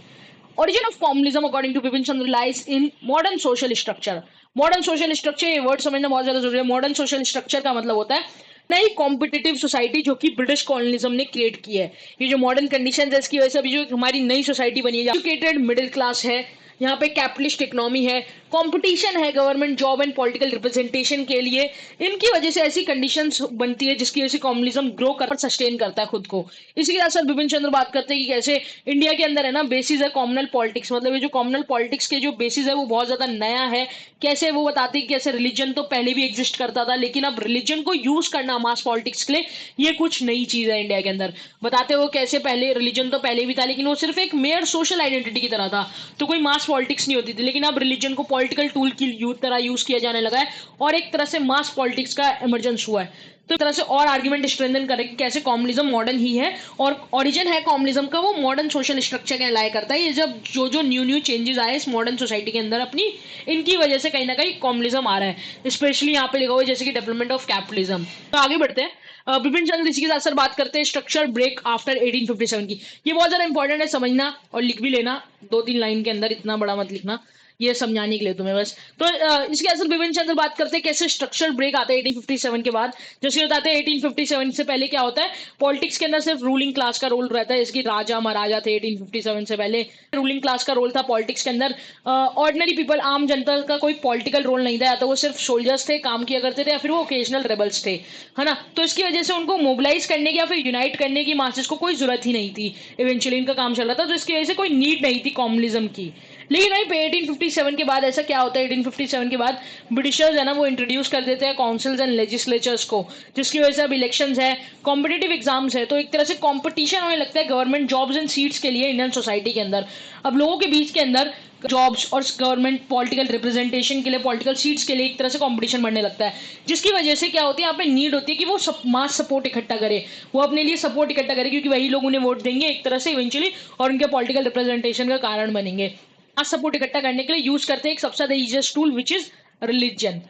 Origin of communism according to Bipin Chandra lies in modern social structure. Modern social structure, ये वर्ड समझना बहुत ज्यादा जरूरी है। मॉडर्न सोशल स्ट्रक्चर का मतलब होता है नई कॉम्पिटिटिव सोसाइटी जो कि ब्रिटिश कॉलोनिज्म ने क्रिएट की है। ये जो मॉडर्न कंडीशन है इसकी वजह से अभी जो हमारी नई सोसाइटी बनी है, एजुकेटेड मिडिल क्लास है यहाँ पे कैपिटलिस्ट इकोनॉमी है, कंपटीशन है government job and political representation के लिए। इनकी वजह से ऐसी कंडीशंस बनती है जिसकी वजह से कम्युनिज्म ग्रो कर सस्टेन करता है खुद को। इसी के साथ सर बिपिन चंद्र बात करते हैं कि कैसे इंडिया के अंदर है ना बेसिस है कॉमनल पॉलिटिक्स, मतलब ये जो कॉमनल पॉलिटिक्स के जो बेसिस है वो बहुत ज्यादा नया है। कैसे वो बताते हैं कि कैसे रिलीजन तो पहले भी एग्जिस्ट करता था, लेकिन अब रिलीजन को यूज करना मास पॉलिटिक्स के लिए ये कुछ नई चीज है इंडिया के अंदर। बताते हो कैसे पहले रिलीजन तो पहले भी था लेकिन वो सिर्फ एक मेयर सोशल आइडेंटिटी की तरह था, तो कोई मास पॉलिटिक्स नहीं होती थी, लेकिन अब रिलीजन को पॉलिटिकल टूल की तरह यूज किया जाने लगा है और एक तरह से मास पॉलिटिक्स का इमरजेंस हुआ है। तो एक तरह से और आर्ग्यूमेंट स्ट्रेंथन करे कि कैसे कम्युनिज्म मॉडर्न ही है और ओरिजिन है कम्युनिज्म का वो मॉडर्न सोशल स्ट्रक्चर के अलाय करता है। ये जब जो जो न्यू चेंजेस आए इस मॉडर्न सोसाइटी के अंदर अपनी, इनकी वजह से कहीं ना कहीं कम्युनिज्म आ रहा है, स्पेशली यहाँ पे लिखा हुआ है जैसे कि डेवलपमेंट ऑफ कैपिटलिज्म। तो आगे बढ़ते हैं। विपिन चंद्र इसी के साथ सर बात करते हैं स्ट्रक्चर ब्रेक आफ्टर 1857 की। ये बहुत ज्यादा इंपॉर्टेंट है समझना और लिख भी लेना, 2-3 लाइन के अंदर, इतना बड़ा मत लिखना, ये समझाने के लिए तुम्हें बस। तो इसके असर विपिन चंद्र बात करते हैं कैसे स्ट्रक्चरल ब्रेक आता है 1857 के बाद। जैसे बताते हैं 1857 से पहले क्या होता है, पॉलिटिक्स के अंदर सिर्फ रूलिंग क्लास का रोल रहता है, इसकी राजा महाराजा थे। 1857 से पहले रूलिंग क्लास का रोल था पॉलिटिक्स के अंदर, ऑर्डिनरी पीपल आम जनता का कोई पॉलिटिकल रोल नहीं था, या तो वो सिर्फ सोल्जर्स थे काम किया करते थे या फिर वो ओकेजनल रेबल्स थे, है ना। तो इसकी वजह से उनको मोबिलाइज करने की या फिर यूनाइट करने की मासेस को कोई जरूरत ही नहीं थी, इवेंचुअली इनका काम चल रहा था, तो इसकी वजह से कोई नीड नहीं थी कम्युनिज्म की। लेकिन भाई 1857 के बाद ऐसा क्या होता है, 1857 के बाद ब्रिटिशर्स है ना वो इंट्रोड्यूस कर देते हैं काउंसिल्स एंड लेजिस्लेचर्स को, जिसकी वजह से अब इलेक्शंस है, कॉम्पिटेटिव एग्जाम्स है, तो एक तरह से कॉम्पिटिशन होने लगता है गवर्नमेंट जॉब्स एंड सीट्स के लिए इंडियन सोसाइटी के अंदर। अब लोगों के बीच के अंदर जॉब्स और गवर्नमेंट पॉलिटिकल रिप्रेजेंटेशन के लिए, पॉलिटिकल सीट्स के लिए एक तरह से कंपटीशन बढ़ने लगता है, जिसकी वजह से क्या होती है यहाँ पे नीड होती है कि वो मास सपोर्ट इकट्ठा करे, वो अपने लिए सपोर्ट इकट्ठा करे, क्योंकि वही लोग उन्हें वोट देंगे एक तरह से इवेंचुअली और उनके पॉलिटिकल रिप्रेजेंटेशन का कारण बनेंगे। मास सपोर्ट इकट्ठा करने के लिए यूज करते हैं एक सबसे ज्यादा easiest tool which is religion.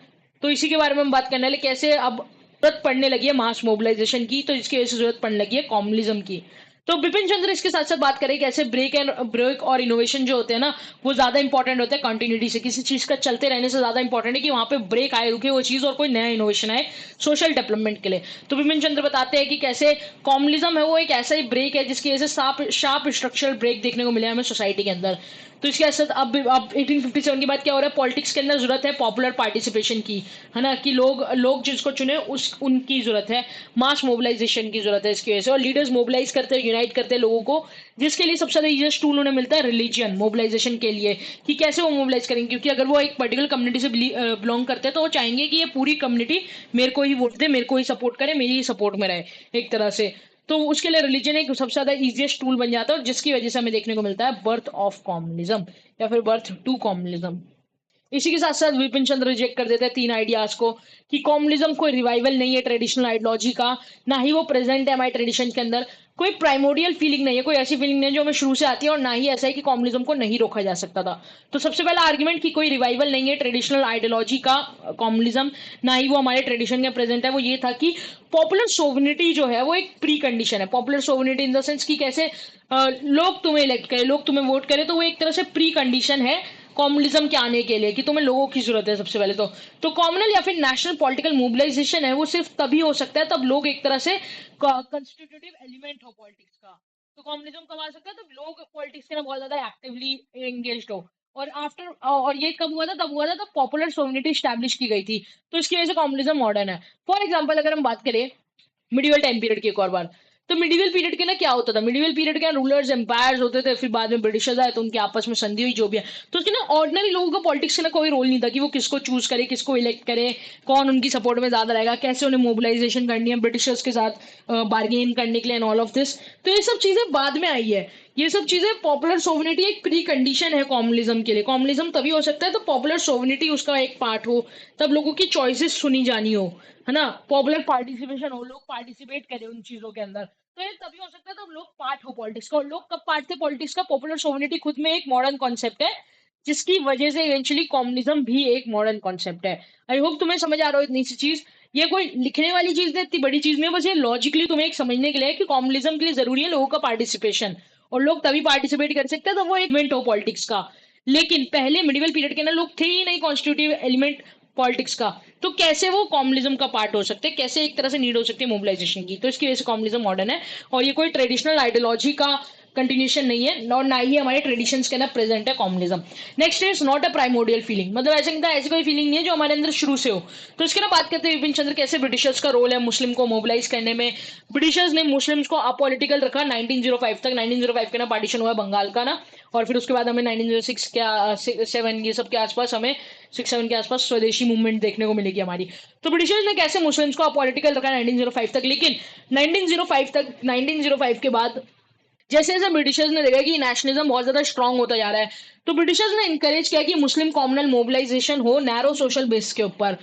तो इसी के बारे में हम बात करने वाले कैसे अब जरूरत पड़ने लगी है मास मोबिलाइजेशन की, तो इसकी वजह से जरूरत पड़ने लगी है कम्युनिज्म की। तो बिपिन चंद्र इसके साथ साथ बात करें कैसे ब्रेक और इनोवेशन जो होते हैं ना वो ज्यादा इंपॉर्टेंट होते हैं कंटिन्यूटी से, किसी चीज का चलते रहने से ज्यादा इंपॉर्टेंट है कि वहां पे ब्रेक आए, रुके वो चीज और कोई नया इनोवेशन आए सोशल डेवलपमेंट के लिए। तो बिपिन चंद्र बताते हैं कि कैसे कम्युनिज्म है वो एक ऐसा ही ब्रेक है जिसकी वजह से शार्प स्ट्रक्चरल ब्रेक देखने को मिला है हमें सोसाइटी के अंदर। तो इसके साथ अब 1857 के बाद क्या हो रहा है, पॉलिटिक्स के अंदर जरूरत है पॉपुलर पार्टिसिपेशन की, है ना, कि लोग लोग जिसको चुने उस उनकी जरूरत है, मास मोबिलाइजेशन की जरूरत है इसकी वजह से, और लीडर्स मोबिलाइज करते हैं, यूनाइट करते हैं लोगों को, जिसके लिए सबसे ज्यादा इजिएस्ट टूल उन्हें मिलता है रिलीजन मोबिलाइजेशन के लिए, कि कैसे वो मोबिलाइज करेंगे, क्योंकि अगर वो एक पर्टिकुलर कम्युनिटी से बिलोंग करते हैं तो वो चाहेंगे कि ये पूरी कम्युनिटी मेरे को ही वोट दे, मेरे को ही सपोर्ट करे, मेरी ही सपोर्ट में रहे एक तरह से। तो उसके लिए रिलीजन एक सबसे ज्यादा इजिएस्ट टूल बन जाता है, और जिसकी वजह से हमें देखने को मिलता है बर्थ ऑफ कम्युनिज्म या फिर बर्थ टू कम्युनिज्म। इसी के साथ साथ विपिन चंद्र रिजेक्ट कर देते हैं 3 आइडियाज को, कि कम्युनिज्म कोई रिवाइवल नहीं है ट्रेडिशनल आइडियोलॉजी का, ना ही वो प्रेजेंट है हमारे ट्रेडिशन के अंदर, कोई प्राइमोडियल फीलिंग नहीं है, कोई ऐसी फीलिंग नहीं है जो हमें शुरू से आती है, और ना ही ऐसा है कि कम्युनिज्म को नहीं रोका जा सकता था। तो सबसे पहला आर्ग्यूमेंट कि कोई रिवाइवल नहीं है ट्रेडिशनल आइडियोलॉजी का कम्युनिज्म, ना ही वो हमारे ट्रेडिशन के प्रेजेंट है, वो ये था कि पॉपुलर सोवनिटी जो है वो एक प्री कंडीशन है। Popular sovereignty in the sense कि कैसे लोग तुम्हें इलेक्ट करें, लोग तुम्हें वोट करें, तो वो एक तरह से प्री कंडीशन है कम्युनिज्म के आने के लिए, कि तुम्हें लोगों की जरूरत है सबसे पहले तो कॉमनल या फिर नेशनल पॉलिटिकल मोबिलाइजेशन है वो सिर्फ तभी हो सकता है तब लोग एक तरह से कंस्टिट्यूटिव एलिमेंट हो पॉलिटिक्स का। तो कम्युनिज्म कब आ सकता है, तब लोग पॉलिटिक्स के ना बहुत ज्यादा एक्टिवली एंगेज्ड हो। और ये कब हुआ था, तब हुआ था तब पॉपुलर सोवनिटी स्टैब्लिश की गई थी, तो इसकी वजह से कम्युनिज्म मॉडर्न है। फॉर एग्जाम्पल अगर हम बात करें मिडिवल टाइम पीरियड की एक और बार, तो मिडिवल पीरियड के ना क्या होता था, मिडिवल पीरियड के रूलर्स एम्पायर्स होते थे, फिर बाद में ब्रिटिशर्स आए तो उनके आपस में संधि हुई जो भी है, तो उसके ना ऑर्डिनरी लोगों का पॉलिटिक्स से ना कोई रोल नहीं था कि वो किसको चूज करे, किसको इलेक्ट करे, कौन उनकी सपोर्ट में ज्यादा रहेगा, कैसे उन्हें मोबिलाइजेशन करनी है ब्रिटिशर्स के साथ बार्गेन करने के लिए एंड ऑल ऑफ दिस। तो ये सब चीजें बाद में आई है, ये सब चीजें पॉपुलर सोवनिटी एक प्री कंडीशन है कम्युनिज्म के लिए। कम्युनिज्म तभी हो सकता है तो पॉपुलर सोवनिटी उसका एक पार्ट हो, तब लोगों की चॉइसेस सुनी जानी हो, है ना, पॉपुलर पार्टिसिपेशन हो, लोग पार्टिसिपेट करें उन चीजों के अंदर, तो ये तभी हो सकता है तब लोग पार्ट हो पॉलिटिक्स का। और लोग कब पार्ट थे पॉलिटिक्स का, पॉपुलर सोवनिटी खुद में एक मॉडर्न कॉन्सेप्ट है, जिसकी वजह से इवेंचुअली कम्युनिज्म भी एक मॉडर्न कॉन्सेप्ट है। आई होप तुम्हें समझ आ रहा हो इतनी सी चीज, ये कोई लिखने वाली चीज नहीं, इतनी बड़ी चीज नहीं है, बस ये लॉजिकली तुम्हें एक समझने के लिए है कि कम्युनिज्म के लिए जरूरी है लोगों का पार्टिसिपेशन, और लोग तभी पार्टिसिपेट कर सकते हैं तो वो एक इवेंट हो पॉलिटिक्स का। लेकिन पहले मिडिवल पीरियड के ना लोग थे ही नहीं कॉन्स्टिट्यूटिव एलिमेंट पॉलिटिक्स का, तो कैसे वो कम्युनिज्म का पार्ट हो सकते हैं, कैसे एक तरह से नीड हो सकती है मोबिलाइजेशन की, तो इसकी वजह से कम्युनिज्म मॉडर्न है, और ये कोई ट्रेडिशनल आइडियोलॉजी का कंटिन्यूशन नहीं है, और ना ही हमारे ट्रेडिशंस के अंदर प्रेजेंट है communism. Next is not a primordial feeling, मतलब ऐसा नहीं था, ऐसी कोई फीलिंग नहीं है जो हमारे अंदर शुरू से हो। तो इसके ना बात करते हैं विपिन चंद्र कैसे ब्रिटिशर्स का रोल है मुस्लिम को मोबिलाइज करने में। ब्रिटिशर्स ने मुस्लिम्स को अपॉलिटिकल रखा 1905 तक। 1905 के ना पार्टीशन हुआ बंगाल का ना, और फिर उसके बाद हमें 1906 के 7 ये सब के आसपास हमें 6-7 के आसपास स्वदेशी मूवमेंट देखने को मिलेगी हमारी। तो ब्रिटिशर्स ने कैसे मुस्लिम्स को अपॉलिटिकल रखा 1905 तक, लेकिन 1905 के बाद जैसे जैसे ब्रिटिशर्स ने देखा कि नेशनलिज्म बहुत ज्यादा स्ट्रांग होता जा रहा है, तो ब्रिटिशर्स ने इनकरेज किया कि मुस्लिम कॉम्युनल मोबिलाइजेशन हो नैरो सोशल बेस के ऊपर,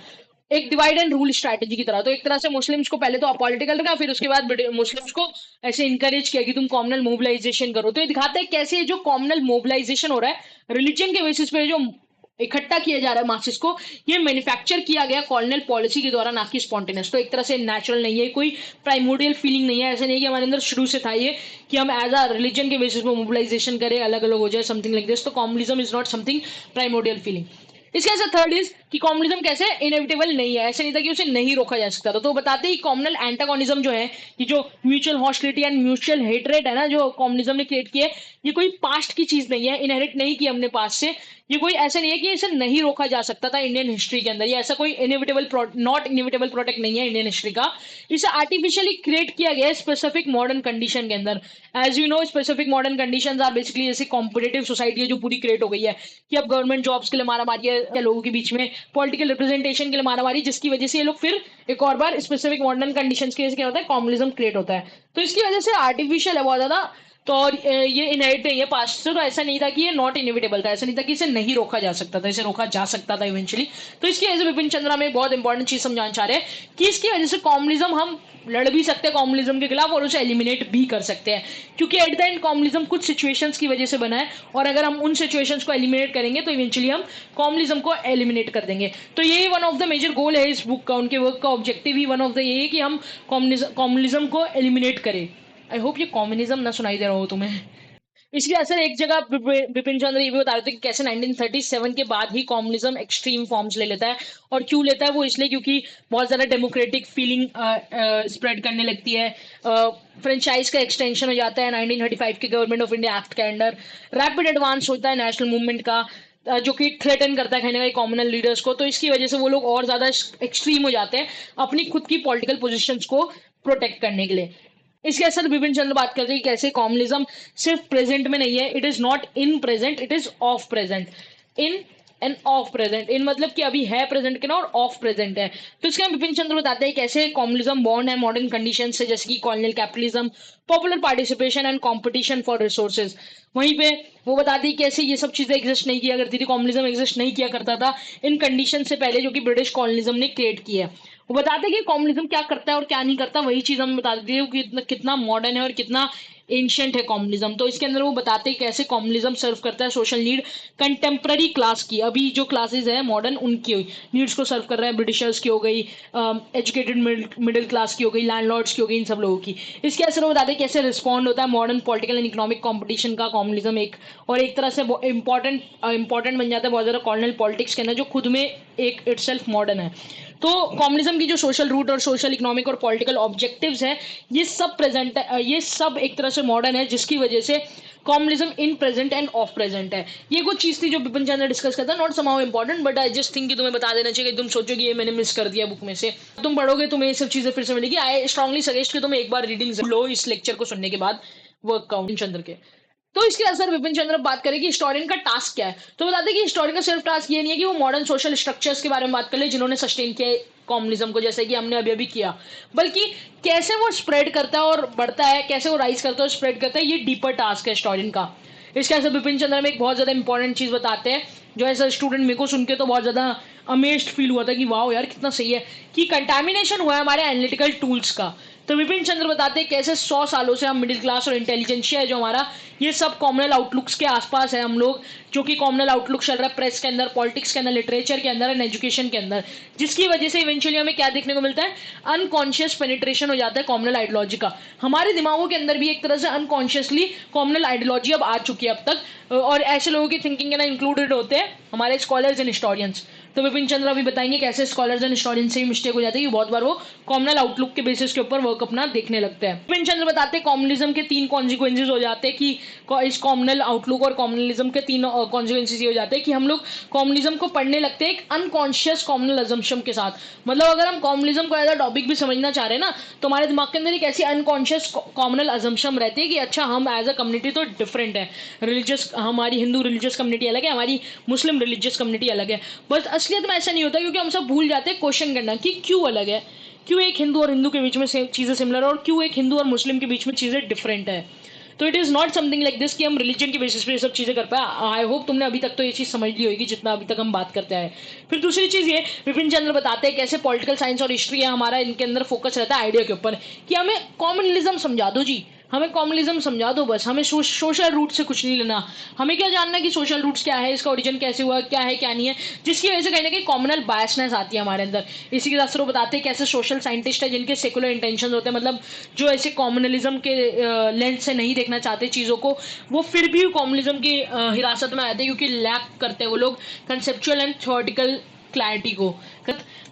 एक डिवाइड एंड रूल स्ट्रैटेजी की तरह। तो एक तरह से मुस्लिम्स को पहले तो अपॉलिटिकल रखा, फिर उसके बाद मुस्लिम्स को ऐसे इनकरेज किया कि तुम कॉम्युनल मोबिलाइजेशन करो। तो ये दिखाता है कैसे जो कॉम्युनल मोबिलाइजेशन हो रहा है रिलीजन के बेसिस पे, जो इकट्ठा किया जा रहा है मासिस को, ये मैन्युफैक्चर किया गया कॉलोनियल पॉलिसी के द्वारा, ना कि स्पॉन्टेनियस। तो एक तरह से नेचुरल नहीं है, कोई प्राइमोडियल फीलिंग नहीं है। ऐसा नहीं है कि हमारे अंदर शुरू से था ये कि हम एज अ रिलीजन के बेसिस पे मोबिलाइजेशन करें, अलग अलग हो जाए, समथिंग लाइक दिस। तो communism is not something primordial feeling. इसके ऐसा थर्ड इज कि कम्युनिज्म कैसे इनएविटेबल नहीं है, ऐसे नहीं था कि उसे नहीं रोका जा सकता था। तो बताते ही कॉमनल एंटागोनिज्म जो है, कि जो mutual hostility and mutual hatred है ना जो कम्युनिज्म ने क्रिएट किया है, ये कोई पास्ट की चीज नहीं है, इनहेरिट नहीं की हमने पास्ट से। ये कोई ऐसा नहीं है कि इसे नहीं रोका जा सकता था इंडियन हिस्ट्री के अंदर, ये ऐसा कोई इनएविटेबल नॉट इनएविटेबल प्रोडक्ट नहीं है इंडियन हिस्ट्री का। इसे आर्टिफिशियली क्रिएट किया गया है स्पेसिफिक मॉडर्न कंडीशन के अंदर। As you know specific modern conditions are basically जैसे कॉम्पिटेटिव सोसाइटी है जो पूरी क्रिएट हो गई है, कि अब गवर्नमेंट जॉब्स के लिए मारामारी है लोगों के बीच में, पॉलिटिकल रिप्रेजेंटेशन के लिए मारामारी, जिसकी वजह से ये लोग फिर एक और बार स्पेसिफिक मॉडर्न कंडीशंस की वजह से क्या होता है, कम्युनिज्म क्रिएट होता है। तो इसकी वजह से आर्टिफिशियल है बहुत ज्यादा। तो और ये इनहेरिट नहीं है पास्ट से, तो ऐसा नहीं था कि ये नॉट इनएविटेबल था, ऐसा नहीं था कि इसे नहीं रोका जा सकता था, इसे रोका जा सकता था इवेंचुअली। तो इसकी वजह से विपिन चंद्रा में बहुत इंपॉर्टेंट चीज समझाना चाह रहे हैं कि इसकी वजह से कम्युनिज्म हम लड़ भी सकते हैं कम्युनिज्म के खिलाफ, और उसे एलिमिनेट भी कर सकते हैं, क्योंकि एट द एंड कम्युनिज्म कुछ सिचुएशंस की वजह से बना है, और अगर हम उन सिचुएशंस को एलिमिनेट करेंगे तो इवेंचुअली हम कम्युनिज्म को एलिमिनेट कर देंगे। तो यही one of the major goal है इस बुक का, उनके वर्क का ऑब्जेक्टिव ही वन ऑफ द ये है कि हम कम्युनिज्म को एलिमिनेट करें। आई होप ये कम्युनिज्म ना सुनाई दे रहा हो तुम्हें। इसलिए असर एक जगह विपिन चंद्र ये भी बता रहे थे कि कैसे 1937 के बाद ही कम्युनिज्म एक्सट्रीम फॉर्म्स ले लेता है, और क्यों लेता है वो इसलिए क्योंकि बहुत ज़्यादा डेमोक्रेटिक फीलिंग स्प्रेड करने लगती है, फ्रेंचाइज का एक्सटेंशन हो जाता है 1935 के गवर्नमेंट ऑफ इंडिया एक्ट के अंडर, रैपिड एडवांस होता है नेशनल मूवमेंट का, जो कि थ्रेटन करता है कहीं ना कहीं कॉमनल लीडर्स को। तो इसकी वजह से वो लोग और ज़्यादा एक्सट्रीम हो जाते हैं अपनी खुद की पॉलिटिकल पोजिशन को प्रोटेक्ट करने के लिए। इसके असर विपिन चंद्र बात करते हैं कि कैसे कम्युनिज्म सिर्फ प्रेजेंट में नहीं है, it is not in present, it is of present. In end of present, in मतलब कि अभी है प्रेजेंट के ना, और ऑफ प्रेजेंट है। तो इसके हम विपिन चंद्र बताते हैं कैसे कम्युनिज्म बॉर्न है मॉडर्न कंडीशन से, जैसे कि colonial capitalism, popular participation and competition for resources. वहीं पे वो बताती है कैसे ये सब चीजें एग्जिस्ट नहीं किया करती थी, कम्युनिज्म एग्जिस्ट नहीं किया करता था इन कंडीशन से पहले, जो कि ब्रिटिश कॉलोनिज्म ने क्रिएट की है। वो बताते हैं कि कम्युनिज्म क्या करता है और क्या नहीं करता, वही चीज हमें बता देती है कि कितना मॉडर्न है और कितना एंशियंट है कम्युनिज्म। तो इसके अंदर वो बताते हैं कैसे कम्युनिज्म सर्व करता है सोशल नीड कंटेम्प्ररी क्लास की, अभी जो क्लासेस है मॉडर्न उनकी नीड्स को सर्व कर रहा है, ब्रिटिशर्स की हो गई, एजुकेटेड मिडिल क्लास की हो गई, लैंडलॉर्ड्स की हो गई, इन सब लोगों की। इसके असर वो बताते हैं कैसे रिस्पॉन्ड होता है modern political and economic competition का कम्युनिज्म एक, और एक तरह से इंपॉर्टेंट बन जाता है बहुत ज्यादा कॉलोनियल पॉलिटिक्स के अंदर, जो खुद में एक इटसेल्फ मॉडर्न है। तो कम्युनिज्म की जो सोशल रूट और सोशल इकोनॉमिक और पॉलिटिकल ऑब्जेक्टिव्स हैं, ये सब प्रेजेंट है, ये सब एक तरह से मॉडर्न है, जिसकी वजह से communism in present and of present है। ये कुछ चीज थी जो विपिन चंद्र डिस्कस करता है, not समाउ important, but I just think कि तुम्हें बता देना चाहिए कि तुम सोचो कि ये मैंने मिस कर दिया बुक में से। तुम पढ़ोगे तुम्हें ये सब चीजें फिर से मिलेगी। आई स्ट्रांगली सजेस्ट कि तुम एक बार रीडिंग लो इस लेक्चर को सुनने के बाद वर्क का विपिन चंद्र के। तो इसके असर विपिन चंद्र बात करें कि हिस्टोरियन का टास्क क्या है, तो बताते हैं कि हिस्टोरियन का सिर्फ टास्क ये नहीं है कि वो मॉडर्न सोशल स्ट्रक्चर्स के बारे में बात कर ले जिन्होंने सस्टेन किया कम्युनिज्म को, जैसे कि हमने अभी अभी किया, बल्कि कैसे वो स्प्रेड करता है और बढ़ता है, कैसे वो राइज करता है और स्प्रेड करता है, ये डीपर टास्क है हिस्टोरियन का। इसके असर विपिन चंद्र में एक बहुत ज्यादा इंपॉर्टेंट चीज बताते हैं, जो एज स्टूडेंट मेरे को सुन के तो बहुत ज्यादा अमेज्ड फील हुआ था कि वाह यार कितना सही है, कि कंटामिनेशन हुआ है हमारे एनालिटिकल टूल्स का। तो विपिन चंद्र बताते हैं कैसे 100 सालों से हम मिडिल क्लास और इंटेलिजेंशिया है जो हमारा, ये सब कॉमनल आउटलुक्स के आसपास है हम लोग, जो कि कॉमनल आउटलुक चल रहा है प्रेस के अंदर, पॉलिटिक्स के अंदर, लिटरेचर के अंदर एंड एजुकेशन के अंदर, जिसकी वजह से इवेंचुअली हमें क्या देखने को मिलता है, अनकॉन्शियस पेनिट्रेशन हो जाता है कॉमनल आइडियोलॉजी का। हमारे दिमागों के अंदर भी एक तरह से अनकॉन्शियसली कॉमनल आइडियोलॉजी अब आ चुकी है अब तक, और ऐसे लोगों की थिंकिंग के ना इंक्लूडेड होते हैं हमारे स्कॉलर्स एंड हिस्टोरियंस। तो विपिन चंद्र अभी बताएंगे कैसे स्कॉलर्स एंड स्टूडेंट्स से मिस्टेक हो जाती है कि बहुत बार वो कॉमनल आउटलुक के बेसिस के ऊपर वर्क अपना देखने लगते हैं। विपिन चंद्र बताते हैं कॉमनलिज्म के 3 कॉन्सिक्वेंसेज हो जाते हैं कि इस कॉमनल आउटलुक और कॉमनलिज्म के 3 कॉन्सिक्वेंसेज ये हो जाते हैं कि हम लोग कॉमनलिज्म को पढ़ने लगते हैं एक अनकॉन्शियस कॉमनल अजम्पशन के साथ। मतलब अगर हम कॉमनलिज्म को एज अ टॉपिक भी समझना चाह रहे हैं ना, तो हमारे दिमाग के अंदर एक ऐसी अनकॉन्शियस कॉमनल अजम्पशन रहती है कि अच्छा हम एज अ कम्युनिटी तो डिफरेंट है, रिलीजियस हमारी हिंदू रिलीजियस कम्युनिटी अलग है, हमारी मुस्लिम रिलीजियस कम्युनिटी अलग है। बट असलियत में ऐसा नहीं होता, क्योंकि हम सब भूल जाते हैं क्वेश्चन करना कि क्यों अलग है, क्यों एक हिंदू और हिंदू के बीच में चीजें सिमिलर है और क्यों एक हिंदू और मुस्लिम के बीच में चीजें डिफरेंट है। तो it is not something like this कि हम रिलीजन के बेसिस पे ये सब चीजें कर पाए। आई होप तुमने अभी तक तो ये चीज समझ ली होगी जितना अभी तक हम बात करते आए। फिर दूसरी चीज ये विपिन चंद्र बताते हैं कैसे पॉलिटिकल साइंस और हिस्ट्री है हमारा, इनके अंदर फोकस रहता है आइडिया के ऊपर कि हमें कॉमनलिज्म समझा दो जी, हमें कॉमनलिज्म समझा दो बस, हमें सोशल रूट से कुछ नहीं लेना। हमें क्या जानना कि सोशल रूट्स क्या है, इसका ओरिजिन कैसे हुआ, क्या है क्या नहीं है, जिसकी वजह से कहीं ना कहीं कॉमनल बायसनेस आती है हमारे अंदर। इसी के साथ वो बताते हैं कैसे सोशल साइंटिस्ट है जिनके सेकुलर इंटेंशन होते हैं, मतलब जो ऐसे कॉमनलिज्म के लेंस से नहीं देखना चाहते चीज़ों को, वो फिर भी कॉमनलिज्म की हिरासत में आते हैं क्योंकि लैक करते हैं वो लोग कंसेप्चुअल एंड थ्योरेटिकल क्लैरिटी को।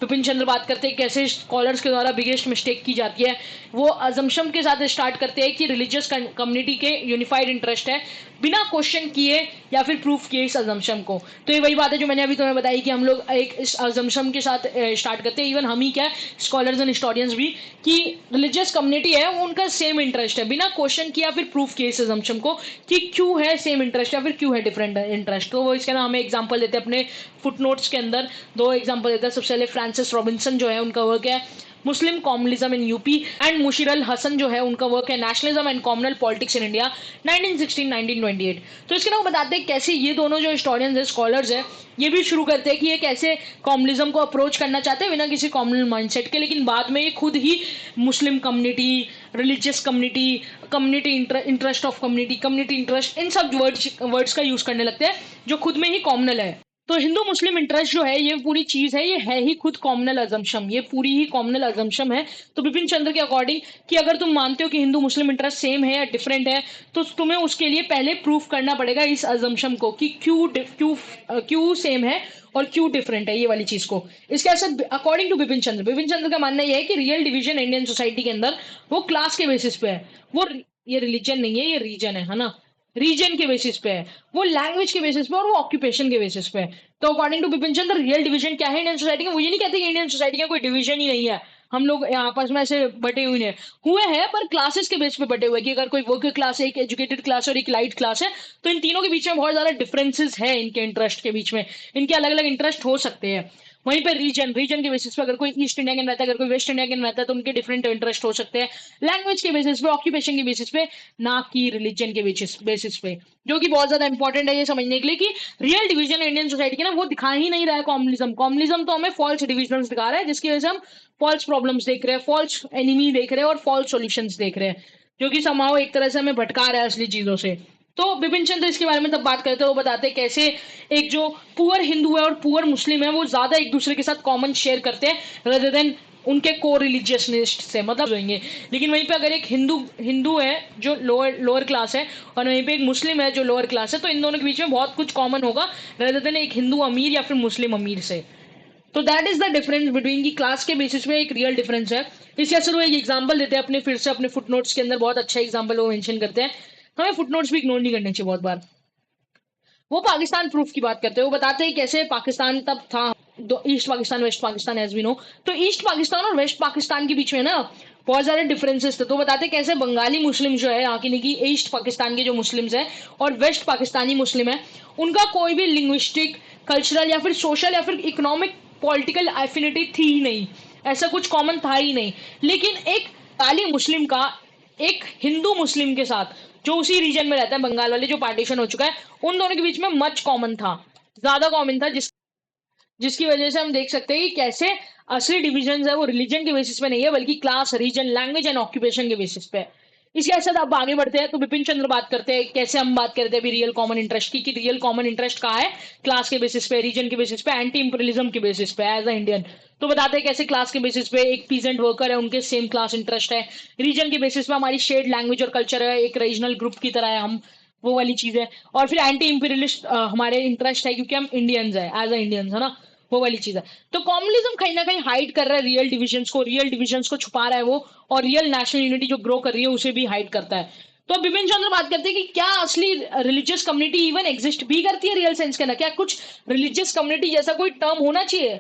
विपिन चंद्र बात करते हैं कैसे स्कॉलर्स के द्वारा बिगेस्ट मिस्टेक की जाती है। वो अजम्पशन के साथ स्टार्ट करते हैं कि रिलीजियस कम्युनिटी के यूनिफाइड इंटरेस्ट है, बिना क्वेश्चन किए या फिर प्रूफ किए इस अजम्पशन को। तो ये वही बात है जो मैंने अभी तुम्हें बताई कि हम लोग एक इस अजम्पशन के साथ स्टार्ट करते हैं, इवन हम ही क्या स्कॉलर्स एंड हिस्टोरियंस भी, कि रिलीजियस कम्युनिटी है वो उनका सेम इंटरेस्ट है, बिना क्वेश्चन किया फिर प्रूफ किए इस अजम्पशन को कि क्यों है सेम इंटरेस्ट या फिर क्यों है डिफरेंट इंटरेस्ट। तो वो इसके ना हमें एग्जाम्पल देते हैं अपने फुटनोट्स के अंदर, 2 एग्जाम्पल देता है। सबसे पहले फ्रांसिस रॉबिन्सन जो है उनका वर्क है Muslim communalism in UP, and Mushir al Hasan जो है उनका वर्क है nationalism and communal politics in India 1916-1928। तो इसके ना वो बताते हैं कैसे ये दोनों जो हिस्टोरियंस है स्कॉलर्स है ये भी शुरू करते हैं कि ये कैसे कॉमनलिज्म को अप्रोच करना चाहते हैं बिना किसी कॉमनल माइंडसेट के, लेकिन बाद में ये खुद ही Muslim community, religious community, community interest of community, community interest, इन सब वर्ड्स का यूज करने लगते हैं जो खुद में ही कॉमनल है। तो हिंदू मुस्लिम इंटरेस्ट जो है ये पूरी चीज है, ये है ही खुद कॉमनल अजम्पशन, ये पूरी ही कॉमनल अजम्पशन है। तो विपिन चंद्र के अकॉर्डिंग कि अगर तुम मानते हो कि हिंदू मुस्लिम इंटरेस्ट सेम है या डिफरेंट है, तो तुम्हें उसके लिए पहले प्रूफ करना पड़ेगा इस अजम्पशन को कि क्यों क्यों क्यों सेम है और क्यों डिफरेंट है ये वाली चीज को। इसके असर अकॉर्डिंग टू विपिन चंद्र का मानना यह है कि रियल डिवीजन इंडियन सोसाइटी के अंदर वो क्लास के बेसिस पे है, वो ये रिलीजन नहीं है, ये रीजन है ना, रीजन के बेसिस पे है, वो लैंग्वेज के बेसिस पे और वो ऑक्यूपेशन के बेसिस पे है। तो according to Bipin Chandra real division क्या है इंडियन सोसाइटी का, वो ये नहीं कहते कि इंडियन सोसाइटी का कोई डिवीजन ही नहीं है, हम लोग आपस में ऐसे बटे हुए हैं पर क्लासेस के बेस पे बटे हुए कि अगर कोई वर्कर क्लास है, एक एजुकेटेड क्लास और एक लाइट क्लास है, तो इन तीनों के बीच में बहुत ज्यादा डिफरेंसेस है, इनके इंटरेस्ट के बीच में इनके अलग अलग इंटरेस्ट हो सकते हैं। वहीं पे रीजन के बेसिस पे अगर कोई ईस्ट इंडिया के रहता है, अगर कोई वेस्ट इंडिया के रहता है, तो उनके डिफरेंट इंटरेस्ट हो सकते हैं। लैंग्वेज के बेसिस पे, ऑक्यूपेशन के बेसिस पे, ना कि रिलीजन के बेसिस पे, जो कि बहुत ज्यादा इंपॉर्टेंट है ये समझने के लिए कि रियल डिवीजन इंडियन सोसाइटी के ना वो दिखा ही नहीं रहा है कॉमनलिज्म। कॉमनलिज्म तो हमें फॉल्स डिविजन दिखा रहा है, जिसकी वजह से हम फॉल्स प्रॉब्लम्स देख रहे हैं, फॉल्स एनिमी देख रहे हैं और फॉल्स सॉल्यूशंस देख रहे हैं, जो कि समाव एक तरह से हमें भटका रहा है असली चीजों से। तो विपिन चंद्र इसके बारे में तब बात करते हैं, वो बताते हैं कैसे एक जो पुअर हिंदू है और पुअर मुस्लिम है वो ज्यादा एक दूसरे के साथ कॉमन शेयर करते हैं रेदर देन उनके को रिलीजियसनिस्ट से, मतलब होंगे। लेकिन वहीं पे अगर एक हिंदू है जो लोअर क्लास है और वहीं पे एक मुस्लिम है जो लोअर क्लास है, तो इन दोनों के बीच में बहुत कुछ कॉमन होगा रेदर देन एक हिंदू अमीर या फिर मुस्लिम अमीर से। तो that is the difference between की क्लास के बेसिस पे एक रियल डिफरेंस है। इसके असर वो एक एग्जांपल देते हैं अपने, फिर से अपने फुटनोट्स के अंदर बहुत अच्छा एग्जांपल वो मेंशन करते हैं, हमें फुटनोट्स भी इग्नोर नहीं करने चाहिए बहुत बार। वो पाकिस्तान प्रूफ की बात करते हैं, वो बताते हैं कैसे पाकिस्तान तब था, दो east Pakistan west Pakistan as we know. तो ईस्ट पाकिस्तान और वेस्ट पाकिस्तान के बीच में ना बहुत सारे डिफरेंसेस थे। तो बताते हैं कैसे बंगाली मुस्लिम जो है यहाँ की ईस्ट पाकिस्तान के जो मुस्लिम्स हैं और वेस्ट पाकिस्तानी मुस्लिम है, उनका कोई भी लिंग्विस्टिक, कल्चरल या फिर सोशल या फिर इकोनॉमिक पॉलिटिकल एफिनिटी थी ही नहीं, ऐसा कुछ कॉमन था ही नहीं। लेकिन एक बंगाली मुस्लिम का एक हिंदू मुस्लिम के साथ जो उसी रीजन में रहता है, बंगाल वाले जो पार्टीशन हो चुका है, उन दोनों के बीच में मच कॉमन था, ज्यादा कॉमन था, जिसकी वजह से हम देख सकते हैं कि कैसे असली डिविजन है वो रिलीजन के बेसिस पे नहीं है बल्कि class, region, language and occupation के बेसिस पे है। इसके साथ आप आगे बढ़ते हैं तो विपिन चंद्र बात करते हैं कैसे हम बात करते हैं अभी रियल कॉमन इंटरेस्ट की, कि रियल कॉमन इंटरेस्ट कहाँ है, क्लास के बेसिस पे, रीजन के बेसिस पे, एंटी इंपीरियलिज्म के बेसिस पे एज अ इंडियन। तो बताते हैं कैसे क्लास के बेसिस पे एक पीजेंट वर्कर है उनके सेम क्लास इंटरेस्ट है, रीजन के बेसिस पे हमारी शेड लैंग्वेज और कल्चर है, एक रीजनल ग्रुप की तरह है हम, वो वाली चीज है। और फिर एंटी इंपीरियलिस्ट हमारे इंटरेस्ट है क्योंकि हम इंडियंस है, एज अ इंडियंस है ना, वो वाली चीज है। तो कॉम्युनिज्म कहीं ना कहीं हाइड कर रहा है रियल डिविजन्स को छुपा रहा है वो, और रियल नेशनल यूनिटी जो ग्रो कर रही है उसे भी हाइड करता है। तो बिपिन चंद्र बात करते हैं कि क्या असली रिलीजियस कम्युनिटी इवन एग्जिस्ट भी करती है रियल सेंस के अंदर, क्या कुछ रिलीजियस कम्युनिटी जैसा कोई टर्म होना चाहिए।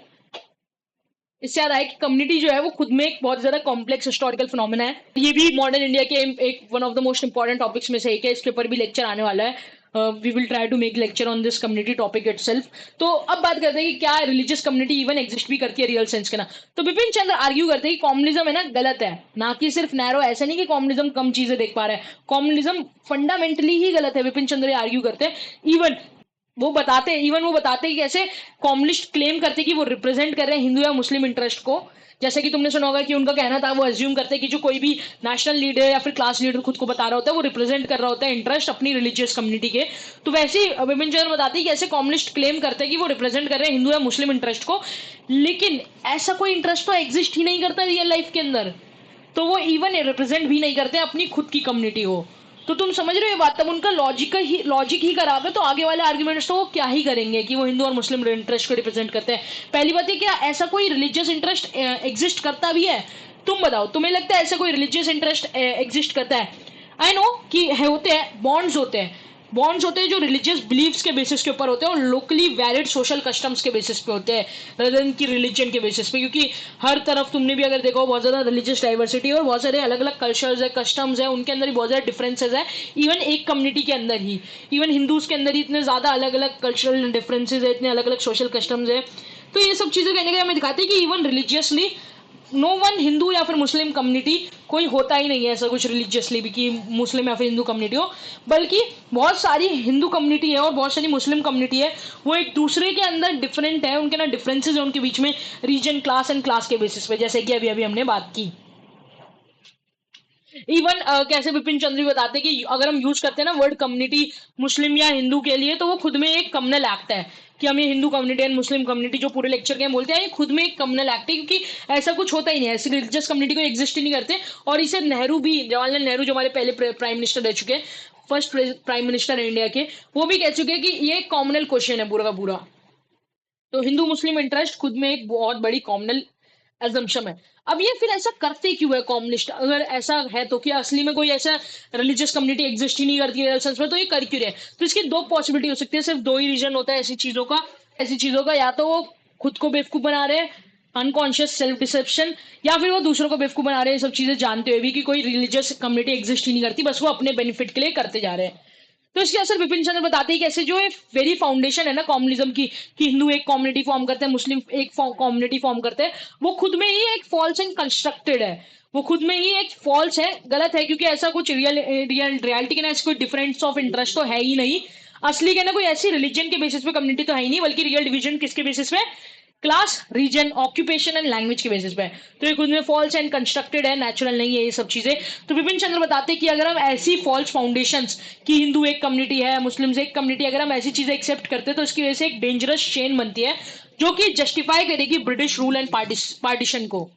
इससे याद आया कि कम्युनिटी जो है वो खुद में एक बहुत ज्यादा कॉम्प्लेक्स हिस्टोरिकल फिनोमेना है। ये भी मॉडर्न इंडिया के एक one of the most important topics में से एक है, इसके ऊपर भी लेक्चर आने वाला है। We will try to make lecture on this community topic itself. तो अब बात करते हैं कि क्या रिलीजियस कम्युनिटी इवन एग्जिस्ट भी करती है रियल सेंस के ना। तो बिपिन चंद्र आर्ग्यू करते हैं कि कम्युनिज्म है ना गलत है, ना कि सिर्फ नैरो। ऐसा नहीं कि कम्युनिज्म कम चीजें देख पा रहा है, कम्युनिज्म फंडामेंटली ही गलत है। बिपिन चंद्र आर्ग्यू करते हैं। वो बताते हैं कि कैसे कम्युनिस्ट क्लेम करते कि वो रिप्रेजेंट कर रहे हैं हिंदू या मुस्लिम इंटरेस्ट को। जैसे कि तुमने सुना होगा कि उनका कहना था, वो अज्यूम करते हैं कि जो कोई भी नेशनल लीडर या फिर क्लास लीडर खुद को बता रहा होता है, वो रिप्रेजेंट कर रहा होता है इंटरेस्ट अपनी रिलीजियस कम्युनिटी के। तो वैसे ही बिपिन चंद्र बताते हैं कि ऐसे कम्युनिस्ट क्लेम करते हैं कि वो रिप्रेजेंट कर रहे हैं हिंदू या मुस्लिम इंटरेस्ट को, लेकिन ऐसा कोई इंटरेस्ट तो एग्जिस्ट ही नहीं करता रियल लाइफ के अंदर। तो वो इवन रिप्रेजेंट भी नहीं करते अपनी खुद की कम्युनिटी को। तो तुम समझ रहे हो ये बात, तब उनका लॉजिक ही खराब है। तो आगे वाले आर्ग्यूमेंट्स तो वो क्या ही करेंगे कि वो हिंदू और मुस्लिम इंटरेस्ट को रिप्रेजेंट करते हैं। पहली बात है, क्या ऐसा कोई रिलीजियस इंटरेस्ट एग्जिस्ट करता भी है। तुम बताओ, तुम्हें लगता है ऐसा कोई रिलीजियस इंटरेस्ट एग्जिस्ट करता है। आई नो कि होते हैं बॉन्ड्स होते हैं जो रिलीजियस बिलीव्स के बेसिस के ऊपर होते हैं और लोकली वैलिड सोशल कस्टम्स के बेसिस पे होते हैं, rather than की रिलीजन के बेसिस पे। क्योंकि हर तरफ तुमने भी अगर देखा हो बहुत ज्यादा रिलीजियस डाइवर्सिटी और बहुत सारे अलग अलग कल्चर्स है, कस्टम्स है, उनके अंदर भी बहुत ज्यादा डिफरेंसेस है। इवन एक कम्युनिटी के अंदर ही, इवन हिंदूज के अंदर ही इतने ज्यादा अलग अलग कल्चरल डिफरेंसेज है, इतने अलग अलग सोशल कस्टम्स है। तो ये सब चीजें कहने के हमें दिखाती है कि even religiously no one Hindu या फिर मुस्लिम कम्युनिटी कोई होता ही नहीं है ऐसा कुछ रिलीजियसली भी कि मुस्लिम या फिर हिंदू कम्युनिटी हो, बल्कि बहुत सारी हिंदू कम्युनिटी है और बहुत सारी मुस्लिम कम्युनिटी है, वो एक दूसरे के अंदर डिफरेंट है, उनके ना डिफरेंसेस है उनके बीच में रीजन क्लास एंड क्लास के बेसिस पे, जैसे कि अभी अभी हमने बात की। इवन कैसे विपिन चंद्र भी बताते हैं कि अगर हम यूज करते हैं ना वर्ड कम्युनिटी मुस्लिम या हिंदू के लिए, तो वो खुद में एक कम्युनल एक्ट है कि हम ये Hindu community and Muslim community जो पूरे लेक्चर के हम बोलते हैं, ये खुद में एक कम्युनल एक्ट है, क्योंकि ऐसा कुछ होता ही नहीं है, ऐसी रिलीजियस कम्युनिटी को एग्जिस्ट ही नहीं करते। और इसे नेहरू भी, जवाहरलाल नेहरू जो हमारे पहले प्राइम मिनिस्टर रह चुके हैं, फर्स्ट प्राइम मिनिस्टर है इंडिया के, वो भी कह चुके हैं कि ये कॉमनल क्वेश्चन है पूरा का पूरा। तो हिंदू मुस्लिम इंटरेस्ट खुद में एक बहुत बड़ी कॉमनल एजम्पशन है। अब ये फिर ऐसा करते क्यों है कम्युनिस्ट, अगर ऐसा है तो क्या असली में कोई ऐसा रिलीजियस कम्युनिटी एग्जिस्ट ही नहीं करती है सेंस में, तो ये कर क्यों रहे। तो इसकी दो पॉसिबिलिटी हो सकती है, सिर्फ दो ही रीजन होता है ऐसी चीजों का, या तो वो खुद को बेवकूफ बना रहे हैं, अनकॉन्शियस सेल्फ डिसेप्शन, या फिर वो दूसरों को बेवकूफ बना रहे हैं सब चीजें जानते हुए भी कि कोई रिलीजियस कम्युनिटी एग्जिस्ट ही नहीं करती, बस वो अपने बेनिफिट के लिए करते जा रहे हैं। तो इसके असर विपिन चंद्र बताते हैं कि ऐसे जो वेरी फाउंडेशन है ना कम्युनिज्म की, कि हिंदू एक कम्युनिटी फॉर्म करते हैं, मुस्लिम एक कम्युनिटी फॉर्म करते हैं, वो खुद में ही एक फॉल्स एंड कंस्ट्रक्टेड है, वो खुद में ही एक फॉल्स है, गलत है। क्योंकि ऐसा कुछ रियलिटी के ना ऐसे कोई डिफरेंस ऑफ इंटरेस्ट तो है ही नहीं। असली के ना कोई ऐसी रिलीजन के बेसिस पे कम्युनिटी तो है ही नहीं, बल्कि रियल डिवीजन किसके बेसिस पे, class, region, occupation and language के बेसिस पे। तो ये खुद में फॉल्स एंड कंस्ट्रक्टेड है, नेचुरल नहीं है ये सब चीजें। तो विपिन चंद्र बताते हैं कि अगर हम ऐसी फॉल्स फाउंडेशंस कि हिंदू एक कम्युनिटी है, मुस्लिम एक कम्युनिटी, अगर हम ऐसी चीजें एक्सेप्ट करते हैं, तो इसकी वजह से एक डेंजरस चेन बनती है जो कि जस्टिफाई करेगी ब्रिटिश रूल एंड पार्टीशन को।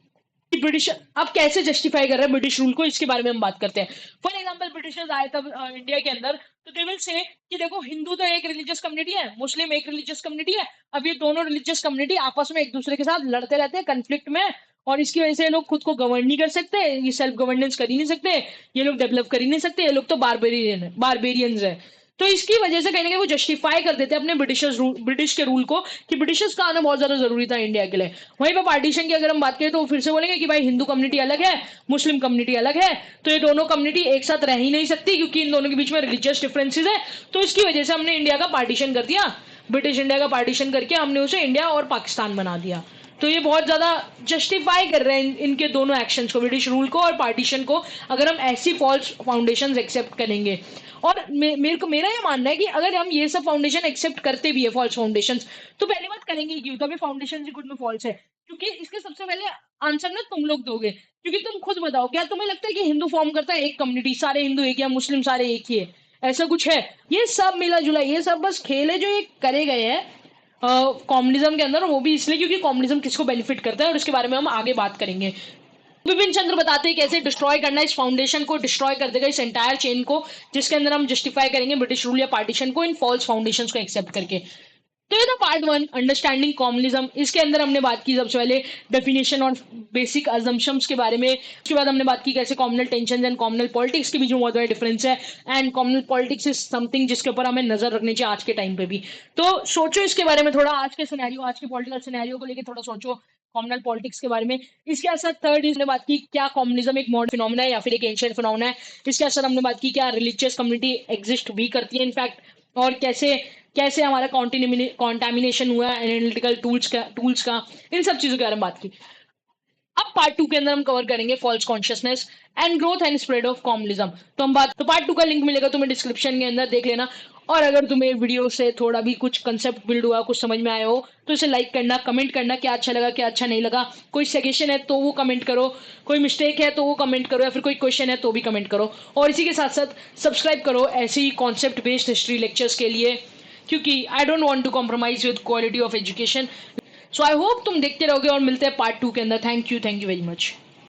ब्रिटिश अब कैसे जस्टिफाई कर रहे हैं ब्रिटिश रूल को, इसके बारे में हम बात करते हैं। फॉर एग्जाम्पल, ब्रिटिशर्स आए तब इंडिया के अंदर, तो दे विल से कि देखो हिंदू तो एक रिलीजियस कम्युनिटी है, मुस्लिम एक रिलीजियस कम्युनिटी है, अब ये दोनों रिलीजियस कम्युनिटी आपस में एक दूसरे के साथ लड़ते रहते हैं कन्फ्लिक्ट में, और इसकी वजह से ये लोग खुद को गवर्न नहीं कर सकते, ये सेल्फ गवर्नेंस कर ही नहीं सकते, ये लोग डेवलप कर ही नहीं सकते, ये लोग तो बारबेरियंस है। तो इसकी वजह से कहीं ना कहीं वो जस्टिफाई कर देते हैं अपने ब्रिटिश के रूल को, कि ब्रिटिशर्स का आना बहुत ज्यादा जरूरी था इंडिया के लिए। वहीं पर पार्टीशन की अगर हम बात करें, तो फिर से बोलेंगे कि भाई हिंदू कम्युनिटी अलग है, मुस्लिम कम्युनिटी अलग है, तो ये दोनों कम्युनिटी एक साथ रह ही नहीं सकती, क्योंकि इन दोनों के बीच में रिलीजियस डिफरेंसेस है। तो इसकी वजह से हमने इंडिया का पार्टीशन कर दिया, ब्रिटिश इंडिया का पार्टीशन करके हमने उसे इंडिया और पाकिस्तान बना दिया। तो ये बहुत ज्यादा जस्टिफाई कर रहे हैं इनके दोनों एक्शंस को, ब्रिटिश रूल को और पार्टीशन को, अगर हम ऐसी फॉल्स फाउंडेशंस एक्सेप्ट करेंगे। और मेरा ये मानना है कि अगर हम ये सब फाउंडेशन एक्सेप्ट करते भी है फॉल्स फाउंडेशंस, तो पहली बात करेंगे क्यों, तभी फाउंडेशन ही खुद में फॉल्स है। क्योंकि इसके सबसे पहले आंसर ना तुम लोग दोगे, क्योंकि तुम खुद बताओ, क्या तुम्हें लगता है कि हिंदू फॉर्म करता है एक कम्युनिटी, सारे हिंदू एक, या मुस्लिम सारे एक ही है, ऐसा कुछ है। ये सब मिला जुला, ये सब बस खेल है जो ये करे गए हैं कम्युनिज्म के अंदर, वो भी इसलिए क्योंकि कम्युनिज्म किसको बेनिफिट करता है, और इसके बारे में हम आगे बात करेंगे। विपिन चंद्र बताते हैं कैसे डिस्ट्रॉय करना है, इस फाउंडेशन को डिस्ट्रॉय कर देगा, इस एंटायर चेन को, जिसके अंदर हम जस्टिफाई करेंगे ब्रिटिश रूल या पार्टीशन को इन फॉल्स फाउंडेशंस को एक्सेप्ट करके। तो ये था पार्ट 1, अंडरस्टैंडिंग कॉम्युनिज्म। इसके अंदर हमने बात की सबसे पहले डेफिनेशन और बेसिक अजम्पशंस के बारे में। उसके बाद हमने बात की कैसे communal tension and communal politics के बीच में बहुत बड़ा डिफरेंस है, and communal politics is something जिसके ऊपर हमें नजर रखनी चाहिए आज के टाइम पे भी। तो सोचो इसके बारे में थोड़ा, आज के सिनेरियो, आज के पॉलिटिकल सिनेरियो को लेकर थोड़ा सोचो कॉम्युनल पॉलिटिक्स के बारे में। इसके साथ थर्ड इसने बात की क्या कॉम्युनिज्म एक मॉडर्न फिनोमेना है या फिर एक एंशिएंट फिनोमेना है। इसके साथ हमने बात की क्या रिलीजियस कम्युनिटी एग्जिस्ट भी करती है इनफैक्ट, और कैसे कैसे हमारा कॉन्टेमिनेशन हुआ है एनालिटिकल टूल्स का इन सब चीजों के बारे में बात की। अब पार्ट 2 के अंदर हम कवर करेंगे false consciousness and growth and spread of communism. तो पार्ट 2 का लिंक मिलेगा तुम्हें डिस्क्रिप्शन के अंदर, देख लेना। और अगर तुम्हें वीडियो से थोड़ा भी कुछ कंसेप्ट बिल्ड हुआ, कुछ समझ में आया हो, तो इसे लाइक करना, कमेंट करना क्या अच्छा लगा क्या अच्छा नहीं लगा। कोई सजेशन है तो वो कमेंट करो, कोई मिस्टेक है तो वो कमेंट करो, या फिर कोई क्वेश्चन है तो भी कमेंट करो। और इसी के साथ साथ सब्सक्राइब करो ऐसी कॉन्सेप्ट बेस्ड हिस्ट्री लेक्चर्स के लिए, क्योंकि I don't want to compromise with quality of education. So I hope तुम देखते रहोगे, और मिलते हैं पार्ट 2 के अंदर। Thank you very much.